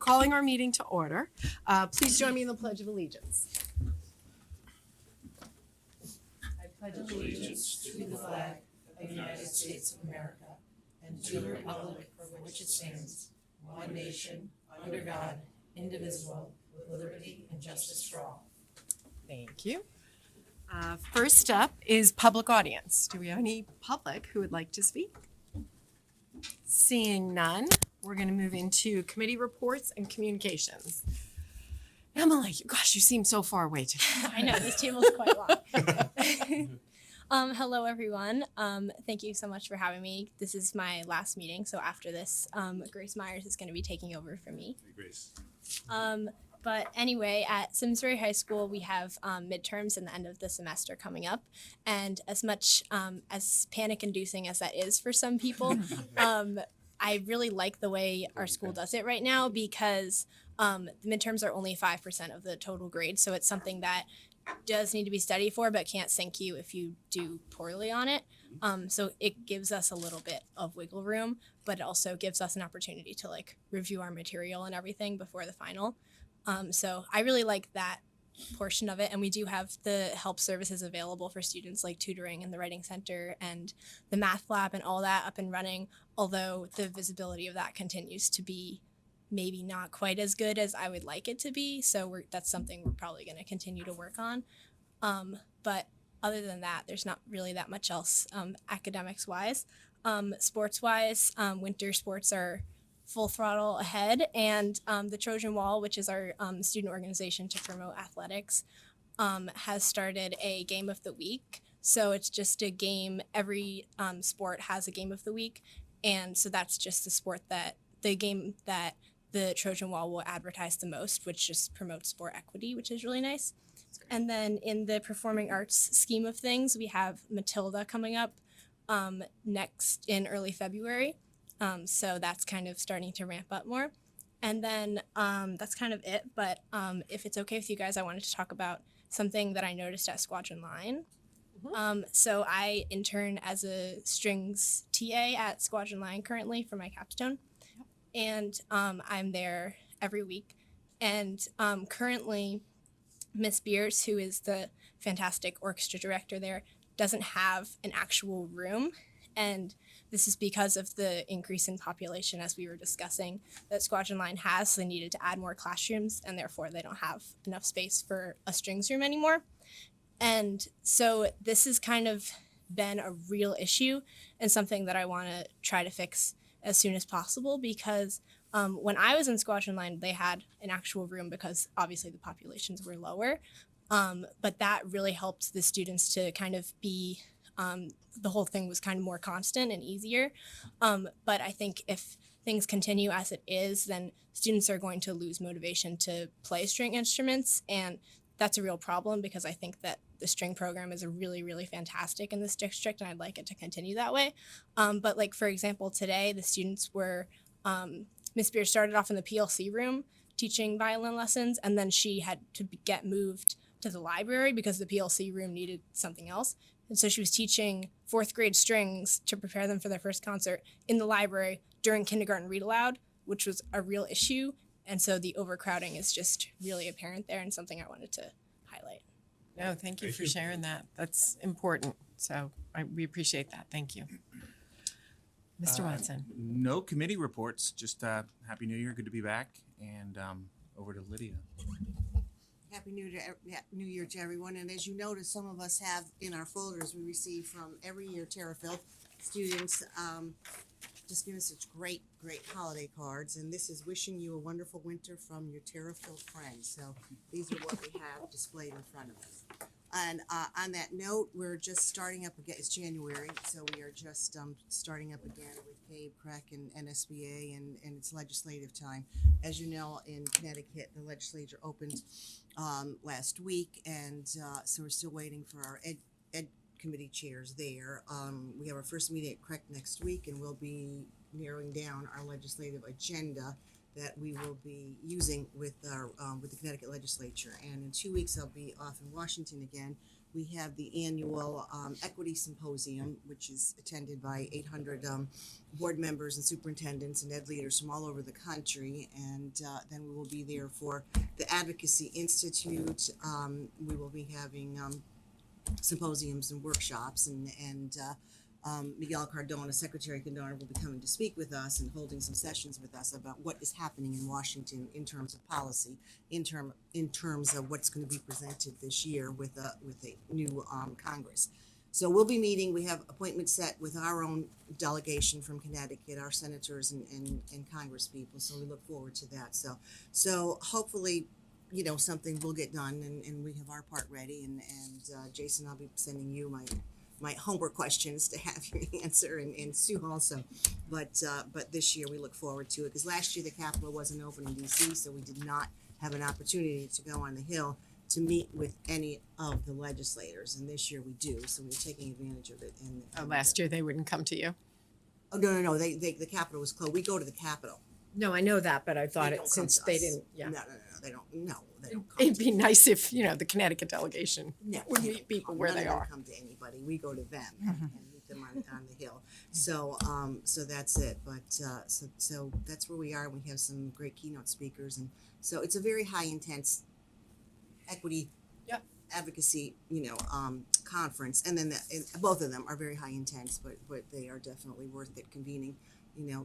calling our meeting to order. Please join me in the Pledge of Allegiance. I pledge allegiance to the flag of the United States of America and to the republic for which it stands, one nation, under God, indivisible, with liberty and justice for all. Thank you. First up is public audience. Do we have any public who would like to speak? Seeing none, we're going to move into committee reports and communications. Emily, gosh, you seem so far away today. I know, this table's quite long. Hello, everyone. Thank you so much for having me. This is my last meeting, so after this, Grace Myers is going to be taking over for me. Hey, Grace. But anyway, at Simsbury High School, we have midterms in the end of the semester coming up. And as much as panic-inducing as that is for some people, I really like the way our school does it right now because the midterms are only 5% of the total grade. So it's something that does need to be studied for, but can't sink you if you do poorly on it. So it gives us a little bit of wiggle room, but it also gives us an opportunity to like review our material and everything before the final. So I really like that portion of it. And we do have the help services available for students like tutoring and the writing center and the math lab and all that up and running, although the visibility of that continues to be maybe not quite as good as I would like it to be. So that's something we're probably going to continue to work on. But other than that, there's not really that much else academics wise. Sports wise, winter sports are full throttle ahead, and the Trojan Wall, which is our student organization to promote athletics, has started a game of the week. So it's just a game, every sport has a game of the week, and so that's just the game that the Trojan Wall will advertise the most, which just promotes sport equity, which is really nice. And then in the performing arts scheme of things, we have Matilda coming up next in early February. So that's kind of starting to ramp up more. And then that's kind of it. But if it's okay with you guys, I wanted to talk about something that I noticed at Squadron Line. So I intern as a strings TA at Squadron Line currently for my capstone. And I'm there every week. And currently, Miss Beers, who is the fantastic orchestra director there, doesn't have an actual room. And this is because of the increase in population, as we were discussing, that Squadron Line has. So they needed to add more classrooms, and therefore they don't have enough space for a strings room anymore. And so this has kind of been a real issue and something that I want to try to fix as soon as possible, because when I was in Squadron Line, they had an actual room because obviously the populations were lower. But that really helped the students to kind of be the whole thing was kind of more constant and easier. But I think if things continue as it is, then students are going to lose motivation to play string instruments. And that's a real problem because I think that the string program is really, really fantastic in this district, and I'd like it to continue that way. But like, for example, today the students were, Miss Beers started off in the PLC room teaching violin lessons, and then she had to get moved to the library because the PLC room needed something else. And so she was teaching fourth grade strings to prepare them for their first concert in the library during kindergarten read aloud, which was a real issue. And so the overcrowding is just really apparent there and something I wanted to highlight. No, thank you for sharing that. That's important. So we appreciate that. Thank you. Mr. Watson. No committee reports, just Happy New Year, good to be back, and over to Lydia. Happy New Year to everyone. And as you notice, some of us have in our folders we receive from every year Terrafield students just give us such great holiday cards. And this is wishing you a wonderful winter from your Terrafield friends. So these are what we have displayed in front of us. And on that note, we're just starting up again. It's January, so we are just starting up again with CABE, CREC, and NSBA, and it's legislative time. As you know, in Connecticut, the legislature opened last week, and so we're still waiting for our ed committee chairs there. We have our first meeting at CREC next week, and we'll be narrowing down our legislative agenda that we will be using with our with the Connecticut legislature. And in 2 weeks, I'll be off in Washington again we have the annual Equity Symposium, which is attended by 800 board members and superintendents and ed leaders from all over the country. And then we will be there for the Advocacy Institute. We will be having symposiums and workshops, and Miguel Cardona, Secretary Cardona, will be coming to speak with us and holding some sessions with us about what is happening in Washington in terms of policy, in terms of what's going to be presented this year with a new Congress. So we'll be meeting. We have appointments set with our own delegation from Connecticut, our senators and Congress people. So we look forward to that. So hopefully, something will get done, and we have our part ready. And Jason, I'll be sending you my homework questions to have you answer, and Sue also. But this year we look forward to it, because last year the Capitol wasn't open in DC, so we did not have an opportunity to go on the Hill to meet with any of the legislators, and this year we do, so we're taking advantage of it. And Last year they wouldn't come to you? Oh, no, the Capitol was closed. We go to the Capitol. No, I know that, but I thought They it, don't since come to they us. didn't, yeah. They don't come It'd to be nice if, the Connecticut delegation No, would meet people where none they of them are. come to anybody. We go to them and meet them on the Hill. So that's it. But so that's where we are. We have some great keynote speakers, and so it's a very high intense equity Yep. advocacy, conference. And then both of them are very high intense, but they are definitely worth it, convening,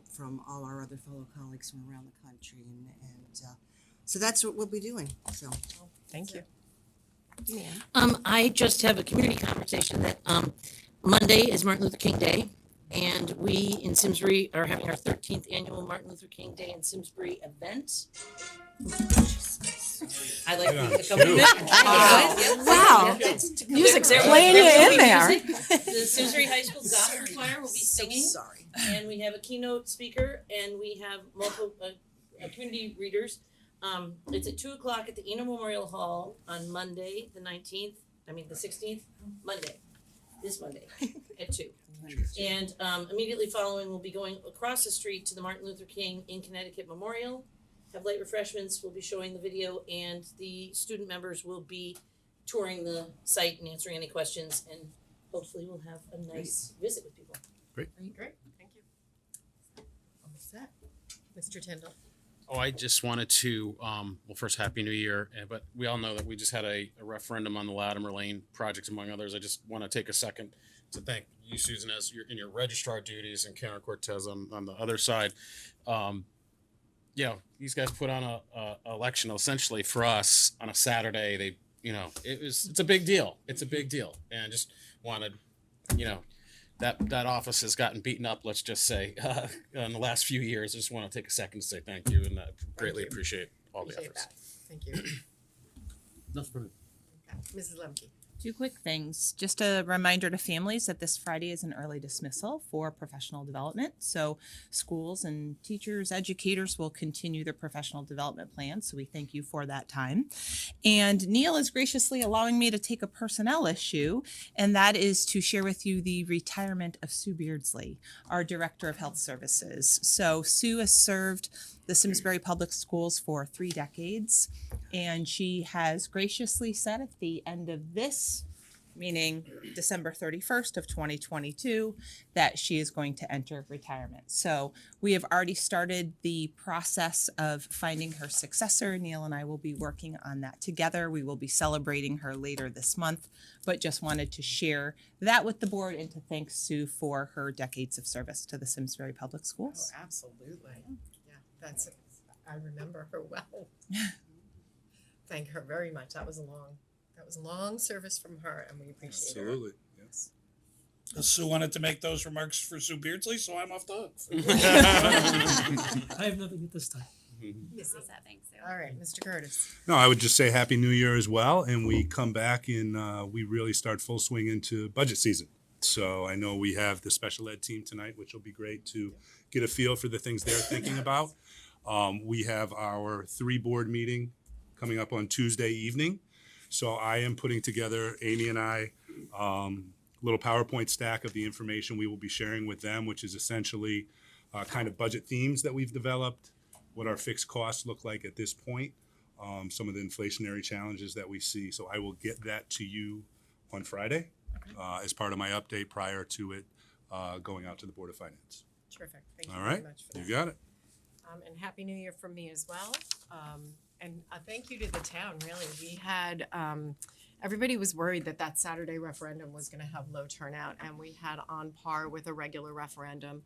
from all our other fellow colleagues from around the country, and so that's what we'll be doing. So Thank you. I just have a community conversation that Monday is Martin Luther King Day, and we in Simsbury are having our 13th annual Martin Luther King Day in Simsbury event. I like the accompaniment. Wow. Music's playing you in there. The Simsbury High School Gospel Choir will be singing, sorry. and we have a keynote speaker, and we have multiple community readers. It's at 2:00 at the Eno Memorial Hall on Monday, the 16th, this Monday at 2. And immediately following, we'll be going across the street to the Martin Luther King in Connecticut Memorial, have light refreshments, we'll be showing the video, and the student members will be touring the site and answering any questions, and hopefully we'll have a nice visit with people. Great, thank you. Almost set. Mr. Tyndall. Oh, I just wanted to, first, Happy New Year. But we all know that we just had a referendum on the Latimer Lane projects, among others. I just want to take a second to thank you, Susan, as you're in your registrar duties, and Karen Cortez on the other side. These guys put on a election essentially for us on a Saturday. It's a big deal. It's a big deal. And I just wanted, that office has gotten beaten up, let's just say, in the last few years. I just want to take a second to say thank you, and greatly appreciate all the Appreciate efforts. that. Thank you. That's brilliant. Okay. Mrs. Lemke. Two quick things. Just a reminder to families that this Friday is an early dismissal for professional development. So schools and teachers, educators will continue their professional development plans. So we thank you for that time. And Neil is graciously allowing me to take a personnel issue, and that is to share with you the retirement of Sue Beardsley, our Director of Health Services. So Sue has served the Simsbury Public Schools for 3 decades, and she has graciously said at the end of this, meaning December 31st of 2022, that she is going to enter retirement. So we have already started the process of finding her successor. Neil and I will be working on that together. We will be celebrating her later this month, but just wanted to share that with the board and to thank Sue for her decades of service to the Simsbury Public Schools. Oh, absolutely. Yeah, I remember her well. Thank her very much. That was a long service from her, and we appreciate it. Absolutely, yes. Sue wanted to make those remarks for Sue Beardsley, so I'm off the hook. I have nothing at this time. All right, Mr. Curtis. No, I would just say Happy New Year as well, and we come back and we really start full swing into budget season. So I know we have the special ed team tonight, which will be great to get a feel for the things they're thinking about. We have our 3-board meeting coming up on Tuesday evening. So I am putting together, Amy and I, little PowerPoint stack of the information we will be sharing with them, which is essentially kind of budget themes that we've developed, what our fixed costs look like at this point, some of the inflationary challenges that we see. So I will get that to you on Friday as part of my update prior to it going out to the Board of Finance. Terrific. Thank you All very right, much for you that. got it. And Happy New Year from me as well. And a thank you to the town, really. We had, everybody was worried that that Saturday referendum was gonna have low turnout, and we had on par with a regular referendum.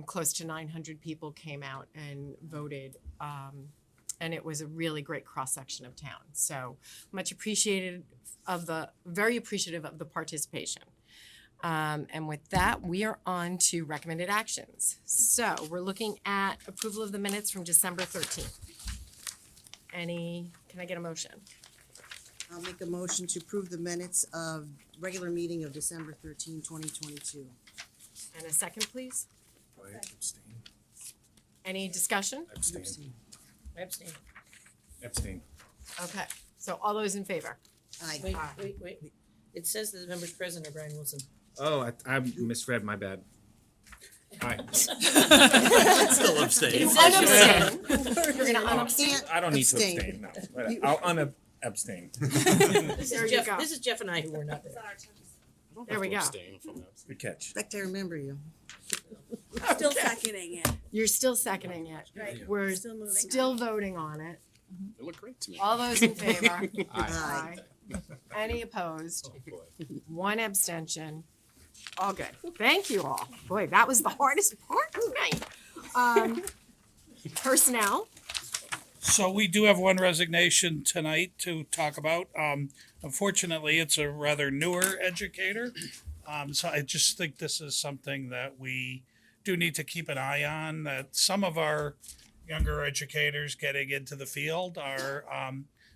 Close to 900 people came out and voted, and it was a really great cross-section of town. So much appreciated very appreciative of the participation. And with that, we are on to recommended actions. So we're looking at approval of the minutes from December 13th. Can I get a motion? I'll make a motion to approve the minutes of regular meeting of December 13, 2022. And a second, please? Abstain. Any discussion? Abstain. I abstain. Abstain. Okay, so all those in favor? Aye. Wait. It says that the members present are Brian Wilson. Oh, I misread. My bad. Aye. Still abstain. Unabstain. You're gonna unabstain? Can't I don't need abstain. to abstain. No, I'll unabstain. This There is you Jeff, go. this is Jeff and I who were not there. There we go. Good catch. Expect I remember you. Still seconding it. You're still seconding it. Right. We're Still moving still voting on it. It looked great to me. All those in favor? Aye. Any opposed? One abstention. All good. Thank you all. Boy, that was the hardest part tonight. Personnel. So we do have one resignation tonight to talk about. Unfortunately, it's a rather newer educator. So I just think this is something that we do need to keep an eye on, that some of our younger educators getting into the field are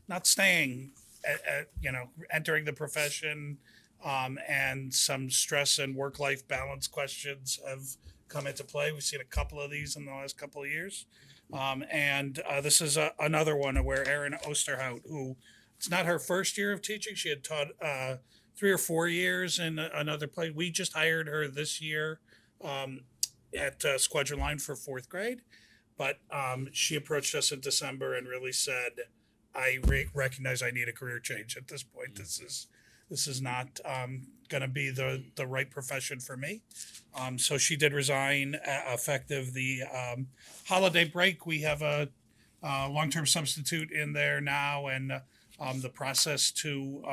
not staying, entering the profession, and some stress and work-life balance questions have come into play. We've seen a couple of these in the last couple of years. And this is another one where Erin Osterhout, who it's not her first year of teaching, she had taught 3 or 4 years in another place. We just hired her this year at Squadron Line for 4th grade. But she approached us in December and really said, I recognize I need a career change at this point. This is not going to be the right profession for me. So she did resign effective the holiday break. We have a long-term substitute in there now, and the process to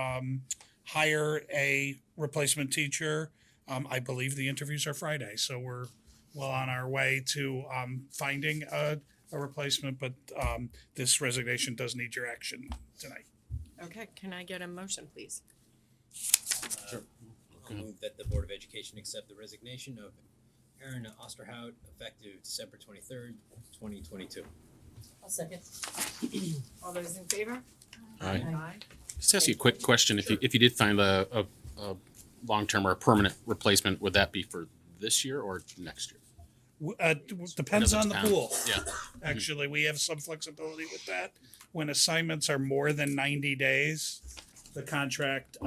hire a replacement teacher. I believe the interviews are Friday, so we're well on our way to finding a replacement, but this resignation does need your action tonight. Okay, can I get a motion, please? I'll move that the Board of Education accept the resignation of Erin Osterhout effective December 23rd, 2022. I'll second. All those in favor? Aye. Aye. Just ask you a quick question. If you did find a long-term or a permanent replacement, would that be for this year or next year? Depends on Another the town. pool. Yeah. Actually, we have some flexibility with that. When assignments are more than 90 days, the contract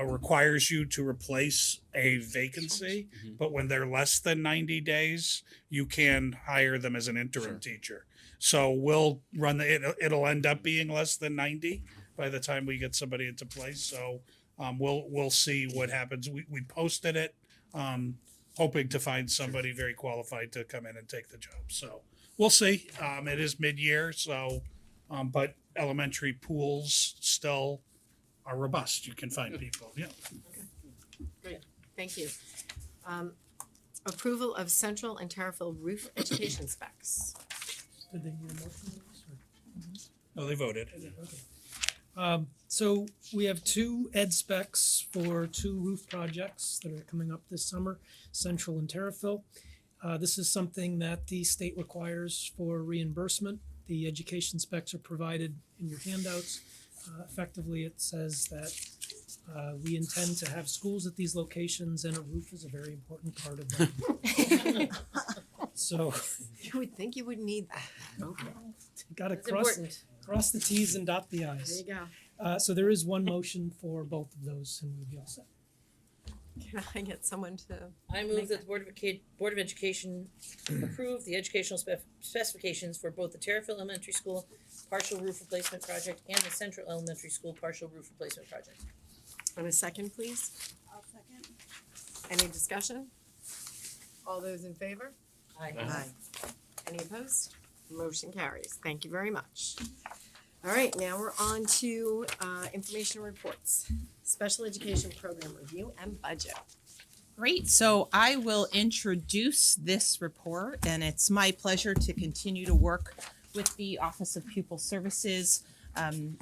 requires you to replace a vacancy. Mhm. But when they're less than 90 days, you can hire them as an interim teacher. So we'll run it'll end up being less than 90 by the time we get somebody into place. So we'll see what happens. We posted it, hoping to find somebody very qualified to come in and take the job. So we'll see. It is mid-year, so but elementary pools still are robust. You can find people. Yeah. Great, thank you. Approval of Central and Terriffill roof education specs. Did they need a motion on this, or? No, they voted. Okay. So we have 2 ed specs for 2 roof projects that are coming up this summer, Central and Terriffill. This is something that the state requires for reimbursement. The education specs are provided in your handouts. Effectively, it says that we intend to have schools at these locations, and a roof is a very important part of them. So You would think you would need that. Okay. gotta It's important. cross the Ts and dot the There Is. you go. So there is one motion for both of those, and we'll be all set. Can I get someone to? I Make move that the Board of Education approve the educational specifications for both the Terrifield Elementary School partial roof replacement project and the Central Elementary School partial roof replacement project. On a second, please? I'll second. Any discussion? All those in favor? Aye. Any opposed? Motion carries. Thank you very much. All right, now we're on to information reports, special education program review and budget. Great. So I will introduce this report, and it's my pleasure to continue to work with the Office of Pupil Services.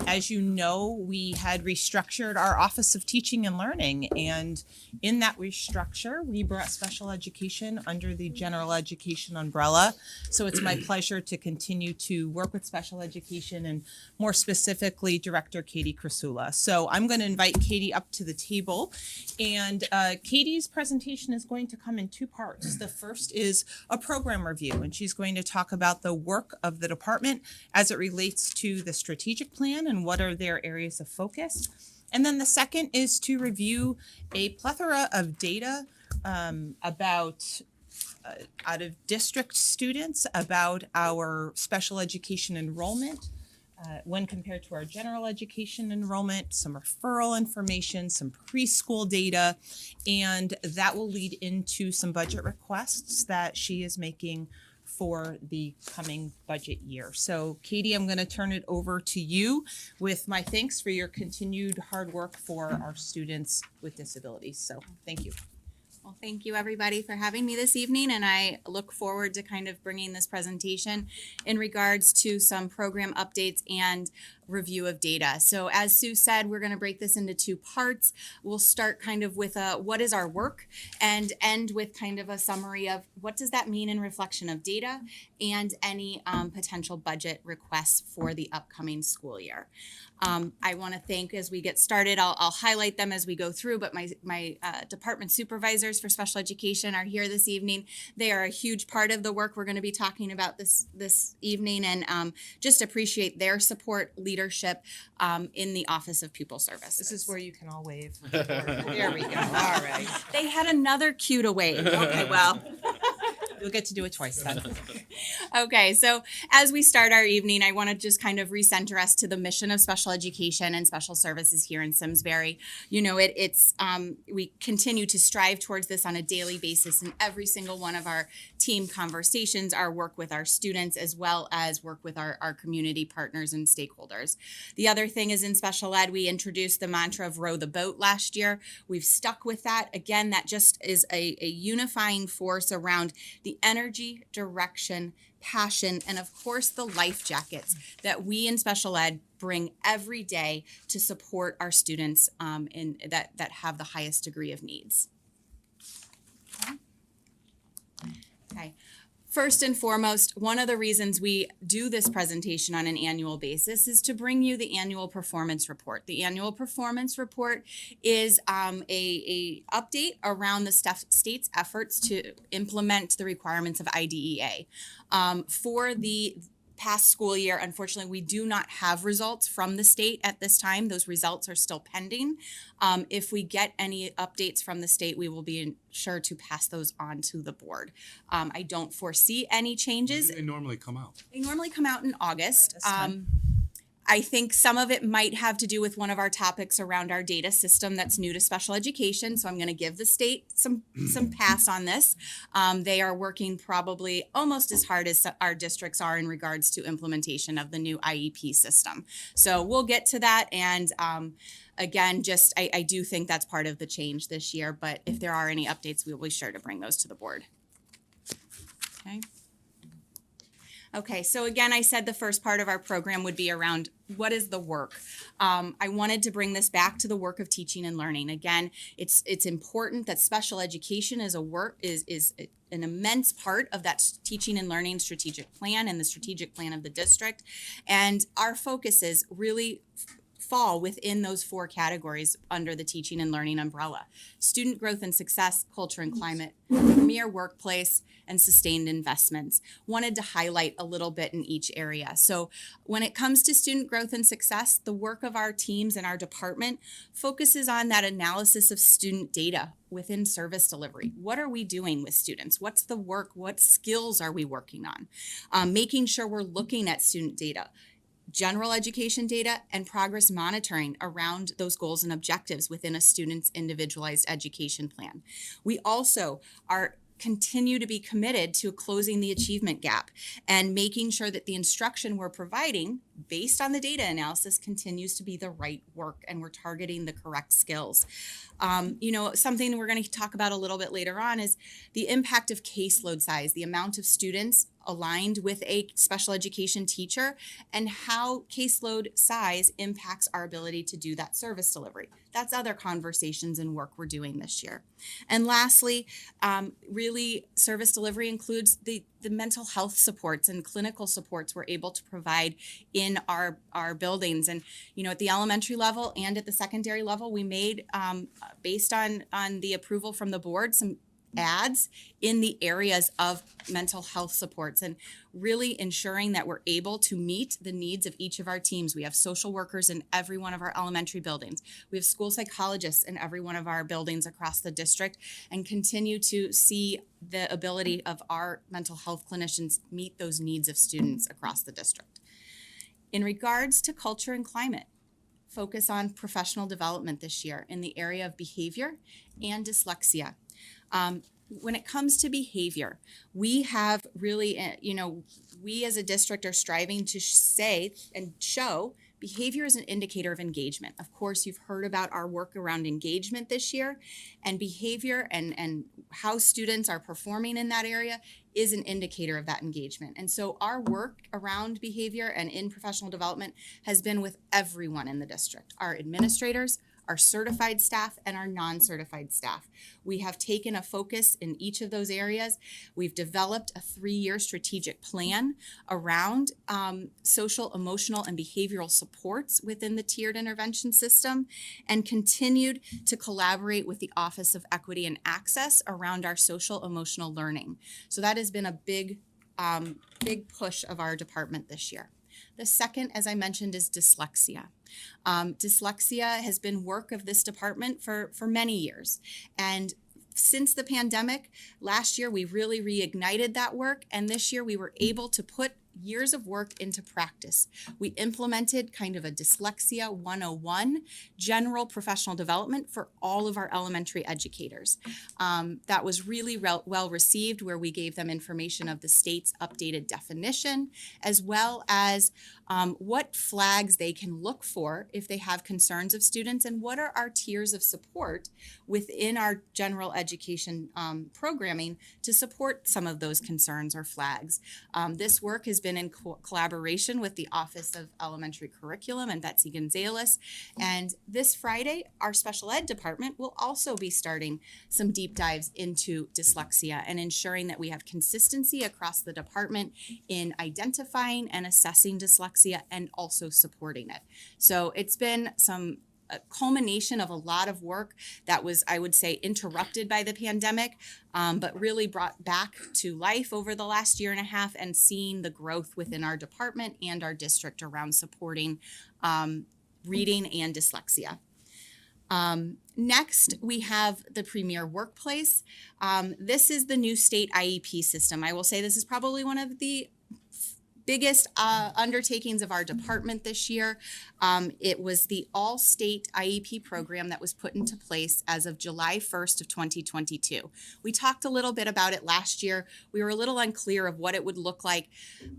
As you know, we had restructured our Office of Teaching and Learning, and in that restructure, we brought special education under the general education umbrella. So it's my pleasure to continue to work with special education and more specifically Director Katie Krasula. So I'm going to invite Katie up to the table, and Katie's presentation is going to come in two parts. The first is a program review, and she's going to talk about the work of the department as it relates to the strategic plan and what are their areas of focus. And then the second is to review a plethora of data about out of district students, about our special education enrollment when compared to our general education enrollment, some referral information, some preschool data, and that will lead into some budget requests that she is making for the coming budget year. So Katie, I'm going to turn it over to you with my thanks for your continued hard work for our students with disabilities. So thank you. Well, thank you everybody for having me this evening, and I look forward to kind of bringing this presentation in regards to some program updates and review of data. So as Sue said, we're going to break this into two parts. We'll start kind of with what is our work and end with kind of a summary of what does that mean in reflection of data and any potential budget requests for the upcoming school year. I want to thank, as we get started, I'll highlight them as we go through, but my department supervisors for special education are here this evening. They are a huge part of the work we're going to be talking about this evening, and just appreciate their support, leadership in the Office of Pupil Services. This is where you can all wave. There we go. All right. They had another cue to wave. Okay, well. You'll get to do it twice then. Okay, so as we start our evening, I want to just kind of recenter us to the mission of special education and special services here in Simsbury. You know, it's we continue to strive towards this on a daily basis in every single one of our team conversations, our work with our students, as well as work with our community partners and stakeholders. The other thing is in special ed, we introduced the mantra of row the boat last year. We've stuck with that. Again, that just is a unifying force around the energy, direction, passion, and of course the life jackets that we in special ed bring every day to support our students that have the highest degree of needs. Okay. First and foremost, one of the reasons we do this presentation on an annual basis is to bring you the annual performance report. The annual performance report is a update around the state's efforts to implement the requirements of IDEA. For the past school year, unfortunately, we do not have results from the state at this time. Those results are still pending. If we get any updates from the state, we will be sure to pass those on to the board. I don't foresee any changes. When do they normally come out? They normally come out in August. This time. I think some of it might have to do with one of our topics around our data system that's new to special education. So I'm going to give the state some pass on this. They are working probably almost as hard as our districts are in regards to implementation of the new IEP system. So we'll get to that. And again, just I do think that's part of the change this year. But if there are any updates, we will be sure to bring those to the board. Okay. Okay, so again, I said the first part of our program would be around what is the work. I wanted to bring this back to the work of teaching and learning. Again, it's important that special education is an immense part of that teaching and learning strategic plan and the strategic plan of the district. And our focus is really fall within those 4 categories under the teaching and learning umbrella: student growth and success, culture and climate, premier workplace, and sustained investments. Wanted to highlight a little bit in each area. So when it comes to student growth and success, the work of our teams and our department focuses on that analysis of student data within service delivery. What are we doing with students? What's the work? What skills are we working on? Making sure we're looking at student data, general education data, and progress monitoring around those goals and objectives within a student's individualized education plan. We also continue to be committed to closing the achievement gap and making sure that the instruction we're providing based on the data analysis continues to be the right work and we're targeting the correct skills. Something we're going to talk about a little bit later on is the impact of caseload size, the amount of students aligned with a special education teacher, and how caseload size impacts our ability to do that service delivery. That's other conversations and work we're doing this year. And lastly, really service delivery includes the mental health supports and clinical supports we're able to provide in our buildings. And, at the elementary level and at the secondary level, we made, based on the approval from the board, some adds in the areas of mental health supports and really ensuring that we're able to meet the needs of each of our teams. We have social workers in every one of our elementary buildings. We have school psychologists in every one of our buildings across the district, and continue to see the ability of our mental health clinicians meet those needs of students across the district. In regards to culture and climate, focus on professional development this year in the area of behavior and dyslexia. When it comes to behavior, we have really, we as a district are striving to say and show behavior is an indicator of engagement. Of course, you've heard about our work around engagement this year, and behavior and how students are performing in that area is an indicator of that engagement. And so our work around behavior and in professional development has been with everyone in the district, our administrators, our certified staff, and our non-certified staff. We have taken a focus in each of those areas. We've developed a 3-year strategic plan around social, emotional, and behavioral supports within the tiered intervention system, and continued to collaborate with the Office of Equity and Access around our social emotional learning. So that has been a big push of our department this year. The second, as I mentioned, is dyslexia. Dyslexia has been work of this department for many years. And since the pandemic, last year we really reignited that work, and this year we were able to put years of work into practice. We implemented kind of a Dyslexia 101 general professional development for all of our elementary educators. That was really well received, where we gave them information of the state's updated definition, as well as what flags they can look for if they have concerns of students, and what are our tiers of support within our general education programming to support some of those concerns or flags. This work has been in collaboration with the Office of Elementary Curriculum and Betsy Gonzalez. And this Friday, our special ed department will also be starting some deep dives into dyslexia and ensuring that we have consistency across the department in identifying and assessing dyslexia and also supporting it. So it's been a culmination of a lot of work that was, I would say, interrupted by the pandemic, but really brought back to life over the last year and a half, and seeing the growth within our department and our district around supporting reading and dyslexia. Next, we have the Premier Workplace. This is the new state IEP system. I will say this is probably one of the biggest undertakings of our department this year. It was the all-state IEP program that was put into place as of July 1st of 2022. We talked a little bit about it last year. We were a little unclear of what it would look like.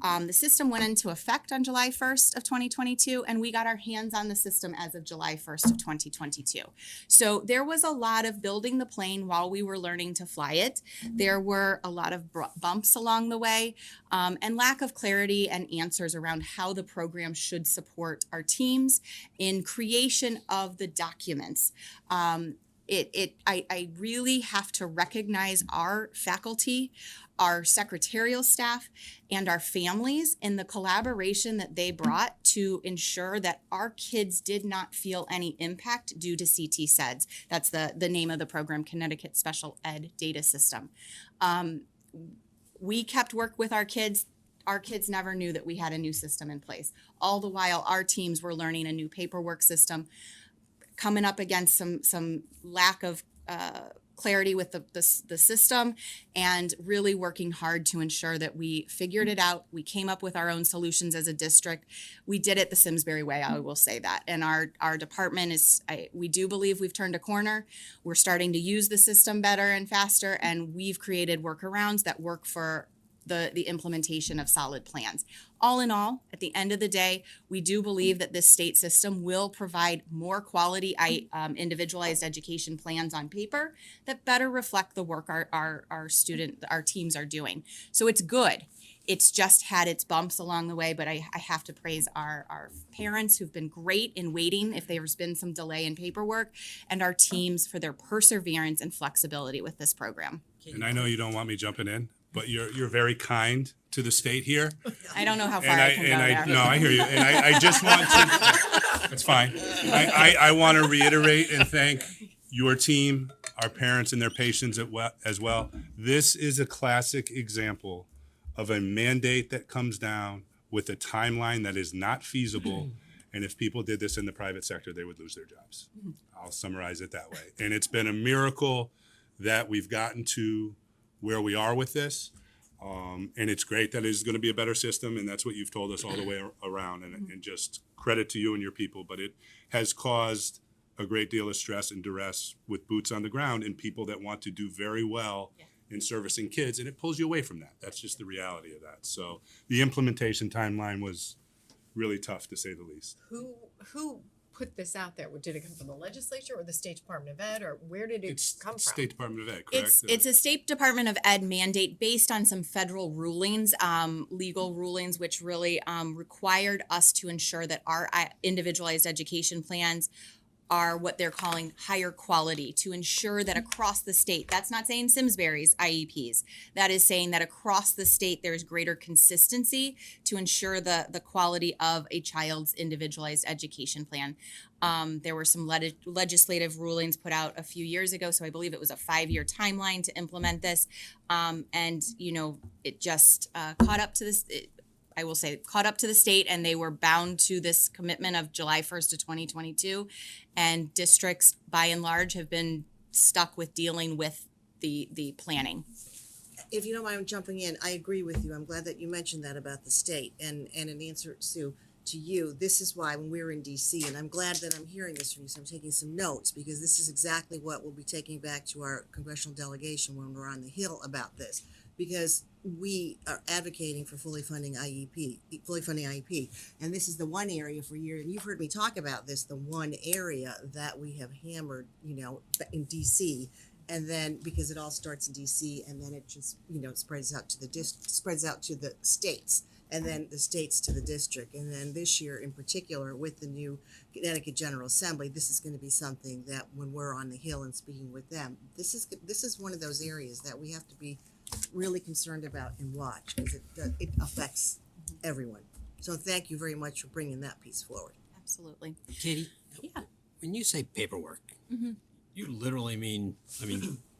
The system went into effect on July 1st of 2022, and we got our hands on the system as of July 1st of 2022. So there was a lot of building the plane while we were learning to fly it. There were a lot of bumps along the way, and lack of clarity and answers around how the program should support our teams in creation of the documents. I really have to recognize our faculty, our secretarial staff and our families in the collaboration that they brought to ensure that our kids did not feel any impact due to CT SEDS. That's the name of the program, Connecticut Special Ed Data System. We kept work with our kids. Our kids never knew that we had a new system in place. All the while, our teams were learning a new paperwork system, coming up against some lack of clarity with the system, and really working hard to ensure that we figured it out. We came up with our own solutions as a district. We did it the Simsbury way, I will say that. And our department we do believe we've turned a corner. We're starting to use the system better and faster, and we've created workarounds that work for the implementation of solid plans. All in all, at the end of the day, we do believe that this state system will provide more quality individualized education plans on paper that better reflect the work our teams are doing. So it's good. It's just had its bumps along the way, but I have to praise our parents who've been great in waiting if there's been some delay in paperwork, and our teams for their perseverance and flexibility with this program. And I know you don't want me jumping in, but you're very kind to the state here. I don't know how far I can go there. No, I hear you. And I just want to, that's fine. I want to reiterate and thank your team, our parents and their patients as well. This is a classic example of a mandate that comes down with a timeline that is not feasible. And if people did this in the private sector, they would lose their jobs. I'll summarize it that way. And it's been a miracle that we've gotten to where we are with this. And it's great that it's going to be a better system, and that's what you've told us all the way around, and just credit to you and your people. But it has caused a great deal of stress and duress with boots on the ground and people that want to do very well in servicing kids, and it pulls you away from that. That's just the reality of that. So the implementation timeline was really tough, to say the least. Who put this out there? Did it come from the legislature or the State Department of Ed, or where did it come from? State Department of Ed, correct? It's a State Department of Ed mandate based on some federal rulings, legal rulings, which really required us to ensure that our individualized education plans are what they're calling higher quality, to ensure that across the state, that's not saying Simsbury's IEPs, that is saying that across the state there's greater consistency to ensure the quality of a child's individualized education plan. There were some legislative rulings put out a few years ago, so I believe it was a 5-year timeline to implement this. And, it just caught up to this. I will say, caught up to the state, and they were bound to this commitment of July 1st of 2022. And districts, by and large, have been stuck with dealing with the planning. If you don't mind jumping in, I agree with you. I'm glad that you mentioned that about the state. And in answer, Sue, to you, this is why when we were in DC, and I'm glad that I'm hearing this from you, so I'm taking some notes, because this is exactly what we'll be taking back to our congressional delegation when we're on the Hill about this. Because we are advocating for fully funding IEP, and this is the one area for years, and you've heard me talk about this, the one area that we have hammered, in DC, and then because it all starts in DC, and then it just, spreads out to the states, and then the states to the district, and then this year in particular with the new Connecticut General Assembly, this is going to be something that when we're on the Hill and speaking with them, this is one of those areas that we have to be really concerned about and watch, because it affects everyone. So thank you very much for bringing that piece forward. Absolutely. Katie, Yeah. when you say paperwork, you literally mean,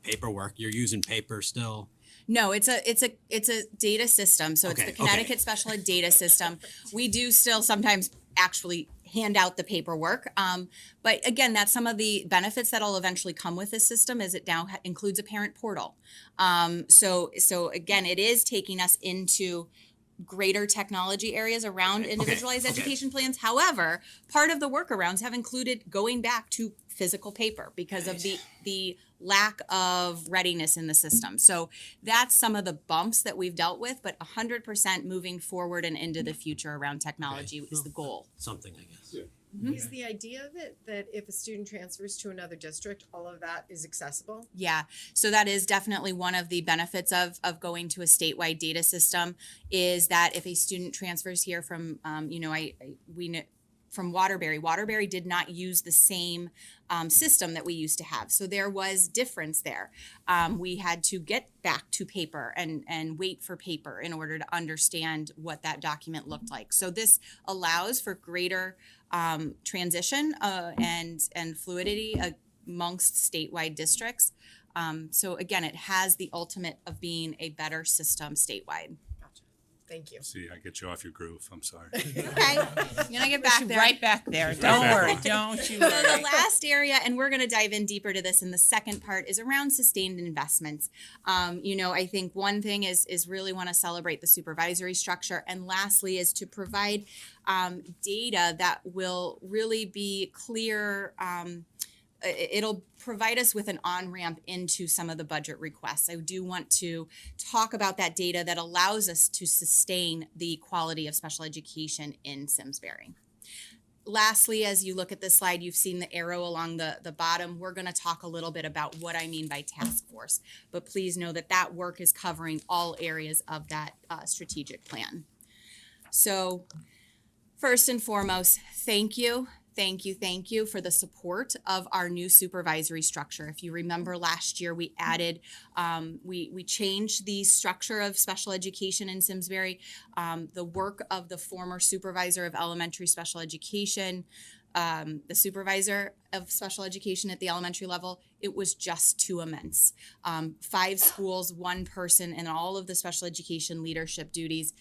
paperwork. You're using paper still. No, it's a data system. So it's Okay, the Connecticut Special Ed Data System. We do still sometimes actually hand out the paperwork. But again, that's some of the benefits that'll eventually come with this system, is it now includes a parent portal. So again, it is taking us into greater technology areas around individualized education plans. However, part of the workarounds have included going back to physical paper because of the lack of readiness in the system. So that's some of the bumps that we've dealt with, but 100% moving forward and into the future around technology is the goal. Something, I guess. Yeah. Is the idea of it that if a student transfers to another district, all of that is accessible? Yeah, so that is definitely one of the benefits of going to a statewide data system, is that if a student transfers here from, from Waterbury. Waterbury did not use the same system that we used to have. So there was difference there. We had to get back to paper and wait for paper in order to understand what that document looked like. So this allows for greater transition and fluidity amongst statewide districts. So again, it has the ultimate of being a better system statewide. Thank you. See, I get you off your groove. I'm sorry. Okay, I'm gonna get back there. Right back there. Don't worry. Don't you So the worry. last area, and we're going to dive in deeper to this in the second part, is around sustained investments. I think one thing is really want to celebrate the supervisory structure, and lastly is to provide data that will really be clear. It'll provide us with an on-ramp into some of the budget requests. I do want to talk about that data that allows us to sustain the quality of special education in Simsbury. Lastly, as you look at this slide, you've seen the arrow along the bottom. We're going to talk a little bit about what I mean by task force, but please know that that work is covering all areas of that strategic plan. So first and foremost, thank you. Thank you for the support of our new supervisory structure. If you remember last year, we added, we changed the structure of special education in Simsbury. The work of the former supervisor of elementary special education, the supervisor of special education at the elementary level, it was just too immense. 5 schools, 1 person, and all of the special education leadership duties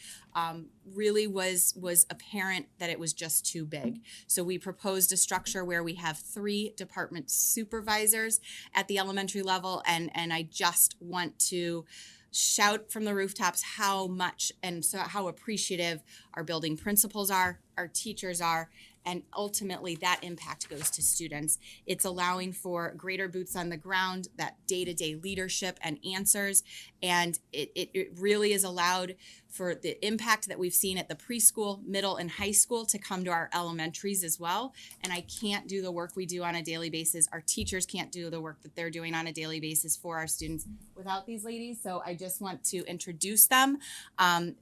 really was apparent that it was just too big. So we proposed a structure where we have 3 department supervisors at the elementary level, and I just want to shout from the rooftops how much and so how appreciative our building principals are, our teachers are, and ultimately that impact goes to students. It's allowing for greater boots on the ground, that day-to-day leadership and answers, and it really is allowed for the impact that we've seen at the preschool, middle, and high school to come to our elementaries as well. And I can't do the work we do on a daily basis. Our teachers can't do the work that they're doing on a daily basis for our students without these ladies. So I just want to introduce them.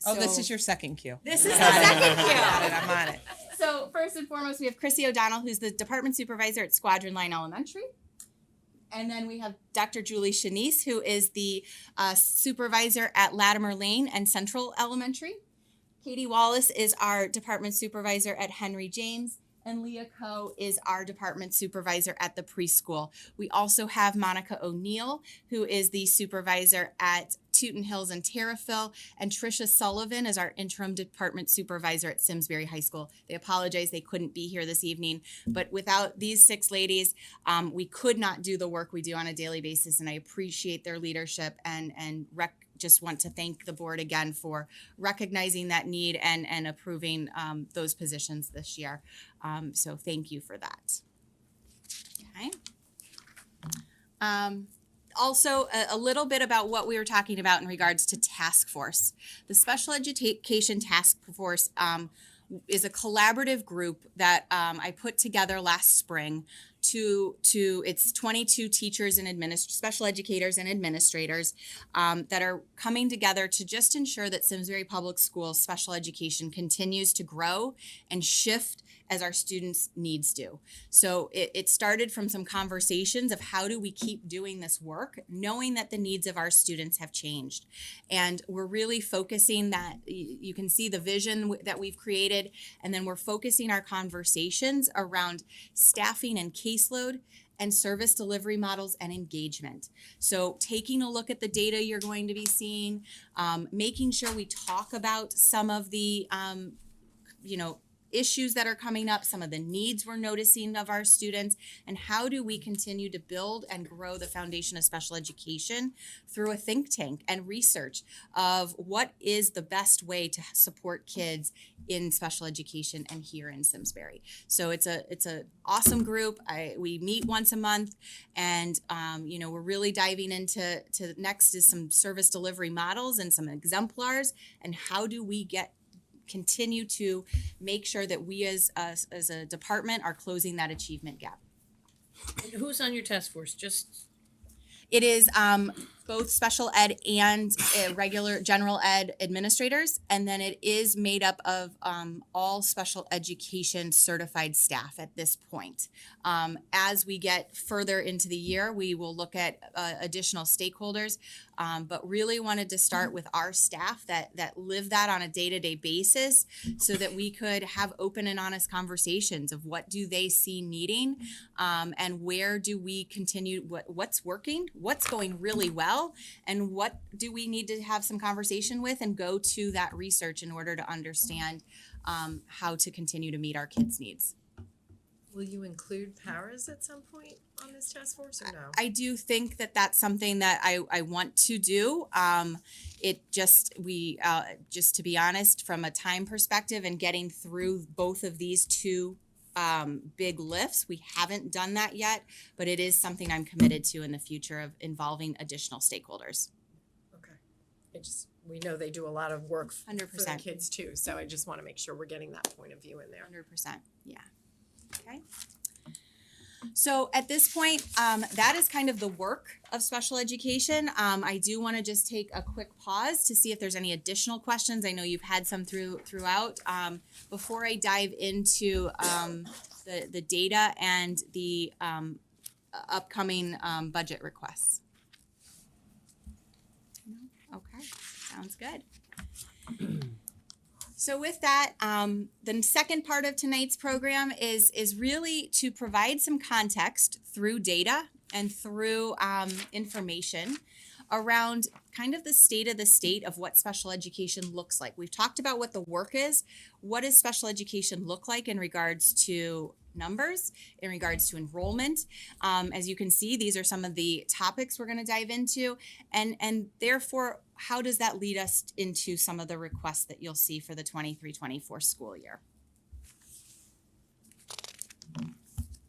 This is your second cue. This is the second cue. I'm on it. So first and foremost, we have Chrissy O'Donnell, who's the department supervisor at Squadron Line Elementary. And then we have Dr. Julie Shanice, who is the supervisor at Latimer Lane and Central Elementary. Katie Wallace is our department supervisor at Henry James. And Leah Coe is our department supervisor at the preschool. We also have Monica O'Neill, who is the supervisor at Tooten Hills and Terriffill, and Tricia Sullivan is our interim department supervisor at Simsbury High School. They apologize they couldn't be here this evening, but without these 6 ladies, we could not do the work we do on a daily basis, and I appreciate their leadership and just want to thank the board again for recognizing that need and approving those positions this year. So thank you for that. Okay. Also, a little bit about what we were talking about in regards to task force. The Special Education Task Force is a collaborative group that I put together last spring to it's 22 teachers and special educators and administrators that are coming together to just ensure that Simsbury Public Schools special education continues to grow and shift as our students' needs do. So it started from some conversations of how do we keep doing this work, knowing that the needs of our students have changed. And we're really focusing that, you can see the vision that we've created, and then we're focusing our conversations around staffing and caseload and service delivery models and engagement. So taking a look at the data you're going to be seeing, making sure we talk about some of the, issues that are coming up, some of the needs we're noticing of our students, and how do we continue to build and grow the foundation of special education through a think tank and research of what is the best way to support kids in special education and here in Simsbury. So it's a awesome group. We meet once a month, and we're really diving into next is some service delivery models and some exemplars, and how do we continue to make sure that we as a department are closing that achievement gap. And who's on your task force? Just It is both special ed and regular general ed administrators, and then it is made up of all special education certified staff at this point. As we get further into the year, we will look at additional stakeholders, but really wanted to start with our staff that live that on a day-to-day basis, so that we could have open and honest conversations of what do they see needing, and where do we continue, what's working, what's going really well, and what do we need to have some conversation with and go to that research in order to understand how to continue to meet our kids' needs. Will you include paras at some point on this task force or no? I do think that that's something that I want to do. Just to be honest, from a time perspective and getting through both of these two big lifts, we haven't done that yet, but it is something I'm committed to in the future of involving additional stakeholders. Okay. We know they do a lot of work for the 100%. kids too, so I just want to make sure we're getting that point of view in there. 100%, yeah. Okay. So at this point, that is kind of the work of special education. I do want to just take a quick pause to see if there's any additional questions. I know you've had some throughout. Before I dive into the data and the upcoming budget requests. No? Okay, sounds good. So with that, the second part of tonight's program is really to provide some context through data and through information around kind of the state of what special education looks like. We've talked about what the work is. What does special education look like in regards to numbers, in regards to enrollment? As you can see, these are some of the topics we're going to dive into, and therefore, how does that lead us into some of the requests that you'll see for the 23-24 school year?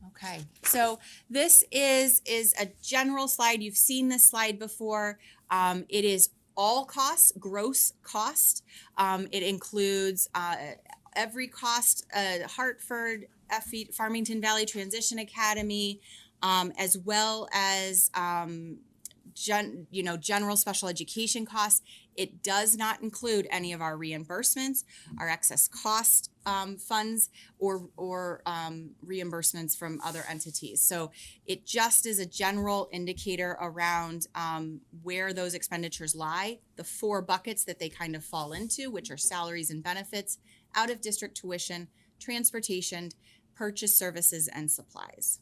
Okay, so this is a general slide. You've seen this slide before. It is all costs, gross cost. It includes every cost, Hartford, Farmington Valley Transition Academy, as well as general special education costs. It does not include any of our reimbursements, our excess cost funds, or reimbursements from other entities. So it just is a general indicator around where those expenditures lie, the four buckets that they kind of fall into, which are salaries and benefits, out-of-district tuition, transportation, purchase services, and supplies.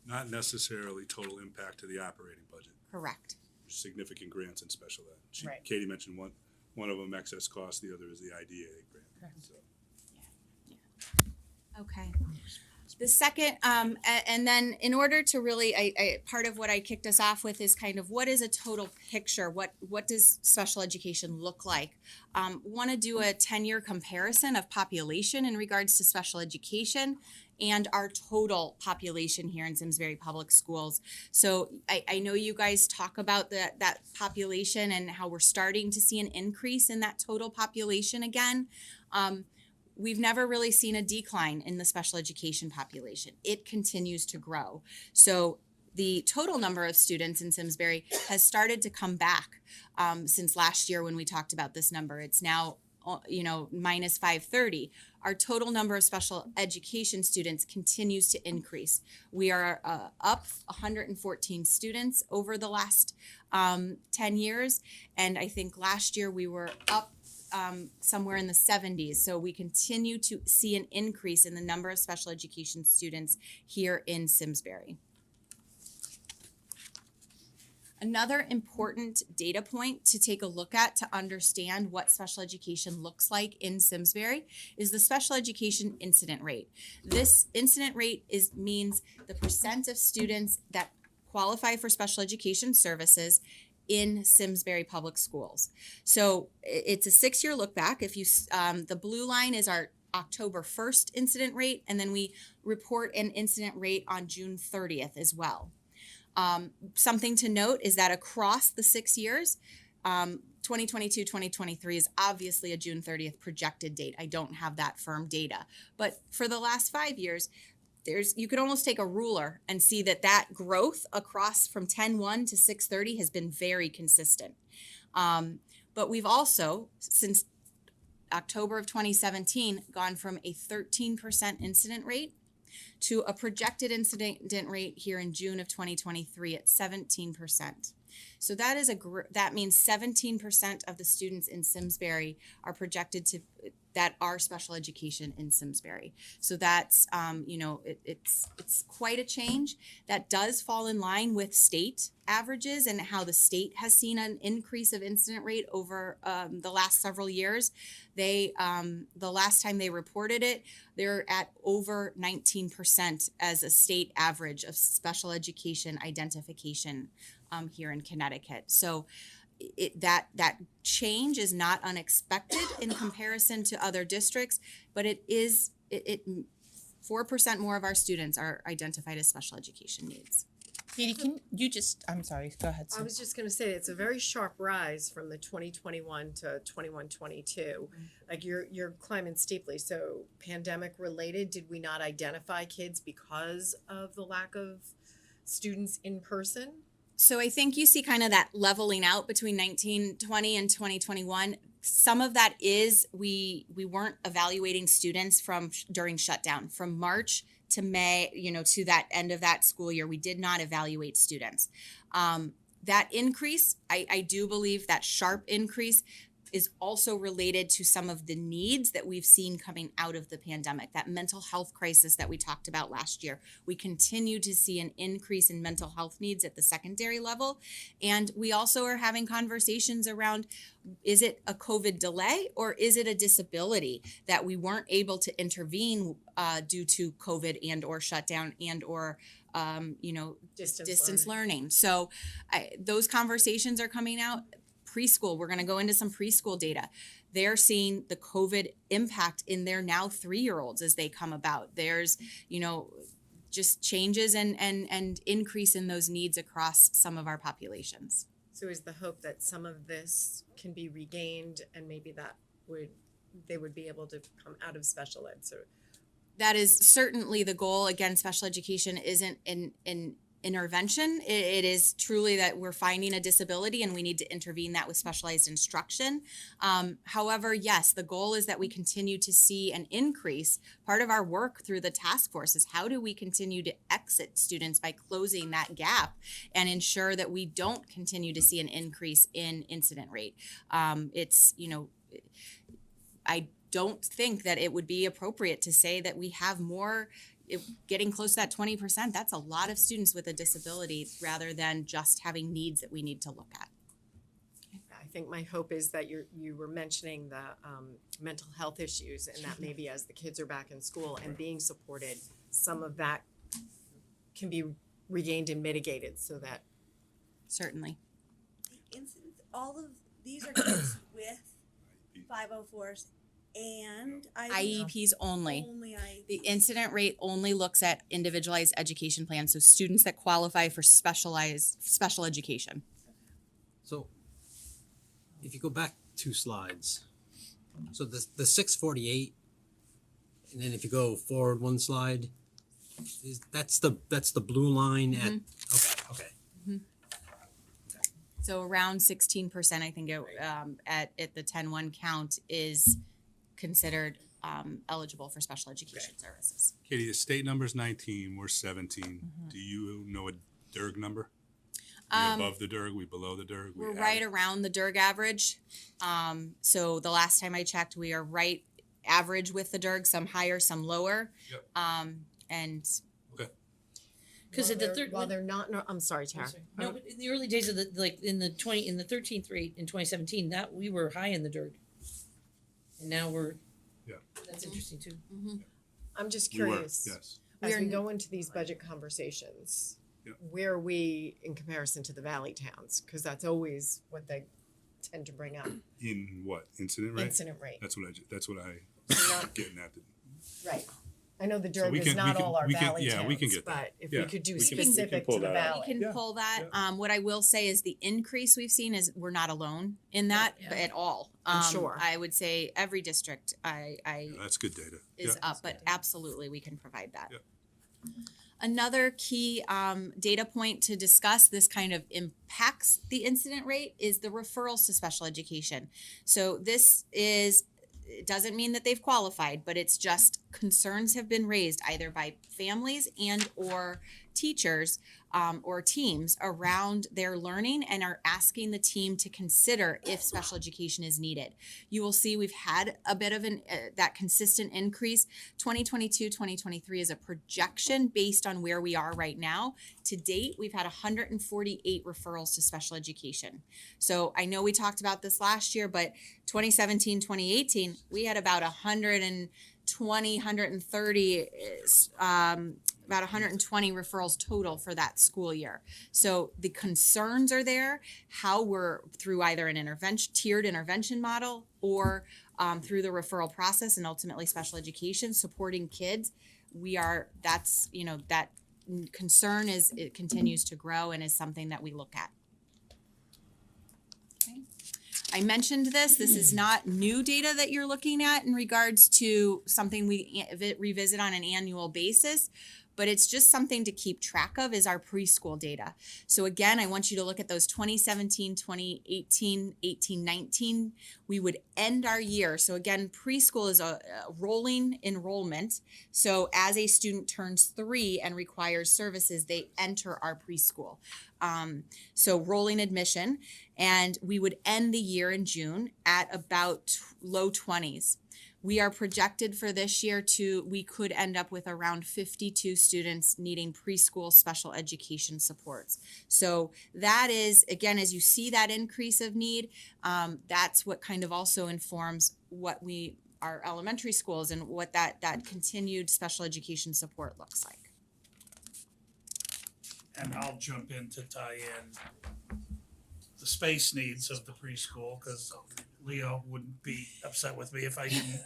Not necessarily total impact to the operating budget. Correct. Significant grants in special ed. Right. Katie mentioned one of them excess cost, the other is the IDA grant. Correct. So. Okay. The second, and then in order to really, I part of what I kicked us off with is kind of what is a total picture? What does special education look like? Want to do a 10-year comparison of population in regards to special education and our total population here in Simsbury Public Schools. So I know you guys talk about that population and how we're starting to see an increase in that total population again. We've never really seen a decline in the special education population. It continues to grow. So the total number of students in Simsbury has started to come back since last year when we talked about this number. It's now minus 530. Our total number of special education students continues to increase. We are up 114 students over the last 10 years. And I think last year we were up somewhere in the 70s. So we continue to see an increase in the number of special education students here in Simsbury. Another important data point to take a look at to understand what special education looks like in Simsbury is the special education incident rate. This incident rate means the percent of students that qualify for special education services in Simsbury Public Schools. So it's a 6-year look back. If you, the blue line is our October 1st incident rate, and then we report an incident rate on June 30th as well. Something to note is that across the 6 years, 2022, 2023 is obviously a June 30th projected date. I don't have that firm data. But for the last 5 years, you could almost take a ruler and see that growth across from 10-1 to 6:30 has been very consistent. But we've also, since October of 2017, gone from a 13% incident rate to a projected incident rate here in June of 2023 at 17%. So that is that means 17% of the students in Simsbury are projected that are special education in Simsbury. So that's it's quite a change. That does fall in line with state averages and how the state has seen an increase of incident rate over the last several years. The last time they reported it, they're at over 19% as a state average of special education identification here in Connecticut. So that change is not unexpected in comparison to other districts, but it 4% more of our students are identified as special education needs. Katie, can you I'm sorry, go ahead. I was just gonna say, it's a very sharp rise from the 2021 to 21-22. Like you're climbing steeply. So pandemic related, did we not identify kids because of the lack of students in person? So I think you see kind of that leveling out between 1920 and 2021. Some of that is we weren't evaluating students during shutdown from March to May, to that end of that school year. We did not evaluate students. That increase, I do believe that sharp increase is also related to some of the needs that we've seen coming out of the pandemic, that mental health crisis that we talked about last year. We continue to see an increase in mental health needs at the secondary level. And we also are having conversations around, is it a COVID delay or is it a disability that we weren't able to intervene due to COVID and or shutdown and or distance learning. So those conversations are coming out. Preschool, we're going to go into some preschool data. They're seeing the COVID impact in their now 3-year-olds as they come about. There's, just changes and increase in those needs across some of our populations. So is the hope that some of this can be regained and maybe they would be able to come out of special ed? So that is certainly the goal. Again, special education isn't an intervention. It is truly that we're finding a disability and we need to intervene that with specialized instruction. However, yes, the goal is that we continue to see an increase. Part of our work through the task force is how do we continue to exit students by closing that gap and ensure that we don't continue to see an increase in incident rate. I don't think that it would be appropriate to say that we have more getting close to that 20%. That's a lot of students with a disability rather than just having needs that we need to look at. I think my hope is that you were mentioning the mental health issues and that maybe as the kids are back in school and being supported, some of that can be regained and mitigated so that. Certainly. All of these are kids with 504s and IEPs only. Only IEPs. The incident rate only looks at individualized education plans, so students that qualify for special education. So if you go back 2 slides, so the 648, and then if you go forward 1 slide, that's the blue line at okay. So around 16%, I think at the 10-1 count is considered eligible for special education services. Katie, the state number's 19, we're 17. Do you know a DERG number? Are we above the DERG, we below the DERG? We're right around the DERG average. So the last time I checked, we are right average with the DERG, some higher, some lower. Yep. And Because while they're not, I'm sorry, Tara. No, but in the early days of in the 13th rate in 2017, that we were high in the dirt. And now we're, that's interesting too. I'm just We were, curious. yes. As we go into these budget conversations, where are we in comparison to the valley towns? Because that's always what they tend to bring up. In what, incident rate? Incident rate. That's what I getting at. Right. I know the So DERG is not all our valley towns, we can get that. but if Yeah, we could do we can specific pull to the that out. valley. we can pull that. What I will say is the increase we've seen is we're not alone in that at all. I'm sure. I would say every district Yeah, that's good data. is Yeah. up, but absolutely we can provide that. Yeah. Another key data point to discuss, this kind of impacts the incident rate, is the referrals to special education. So it doesn't mean that they've qualified, but it's just concerns have been raised either by families and or teachers or teams around their learning and are asking the team to consider if special education is needed. You will see we've had a bit of that consistent increase. 2022, 2023 is a projection based on where we are right now. To date, we've had 148 referrals to special education. So I know we talked about this last year, but 2017, 2018, we had about 120, 130, about 120 referrals total for that school year. So the concerns are there, how we're through either an tiered intervention model or through the referral process and ultimately special education supporting kids. That concern it continues to grow and is something that we look at. Okay. I mentioned this is not new data that you're looking at in regards to something we revisit on an annual basis, but it's just something to keep track of is our preschool data. So again, I want you to look at those 2017, 2018, 18, 19. We would end our year. So again, preschool is a rolling enrollment. So as a student turns 3 and requires services, they enter our preschool. So rolling admission, and we would end the year in June at about low 20s. We are projected for this year we could end up with around 52 students needing preschool special education supports. So that is, again, as you see that increase of need, that's what kind of also informs what our elementary schools and what that continued special education support looks like. And I'll jump in to tie in the space needs of the preschool, because Leo wouldn't be upset with me if I didn't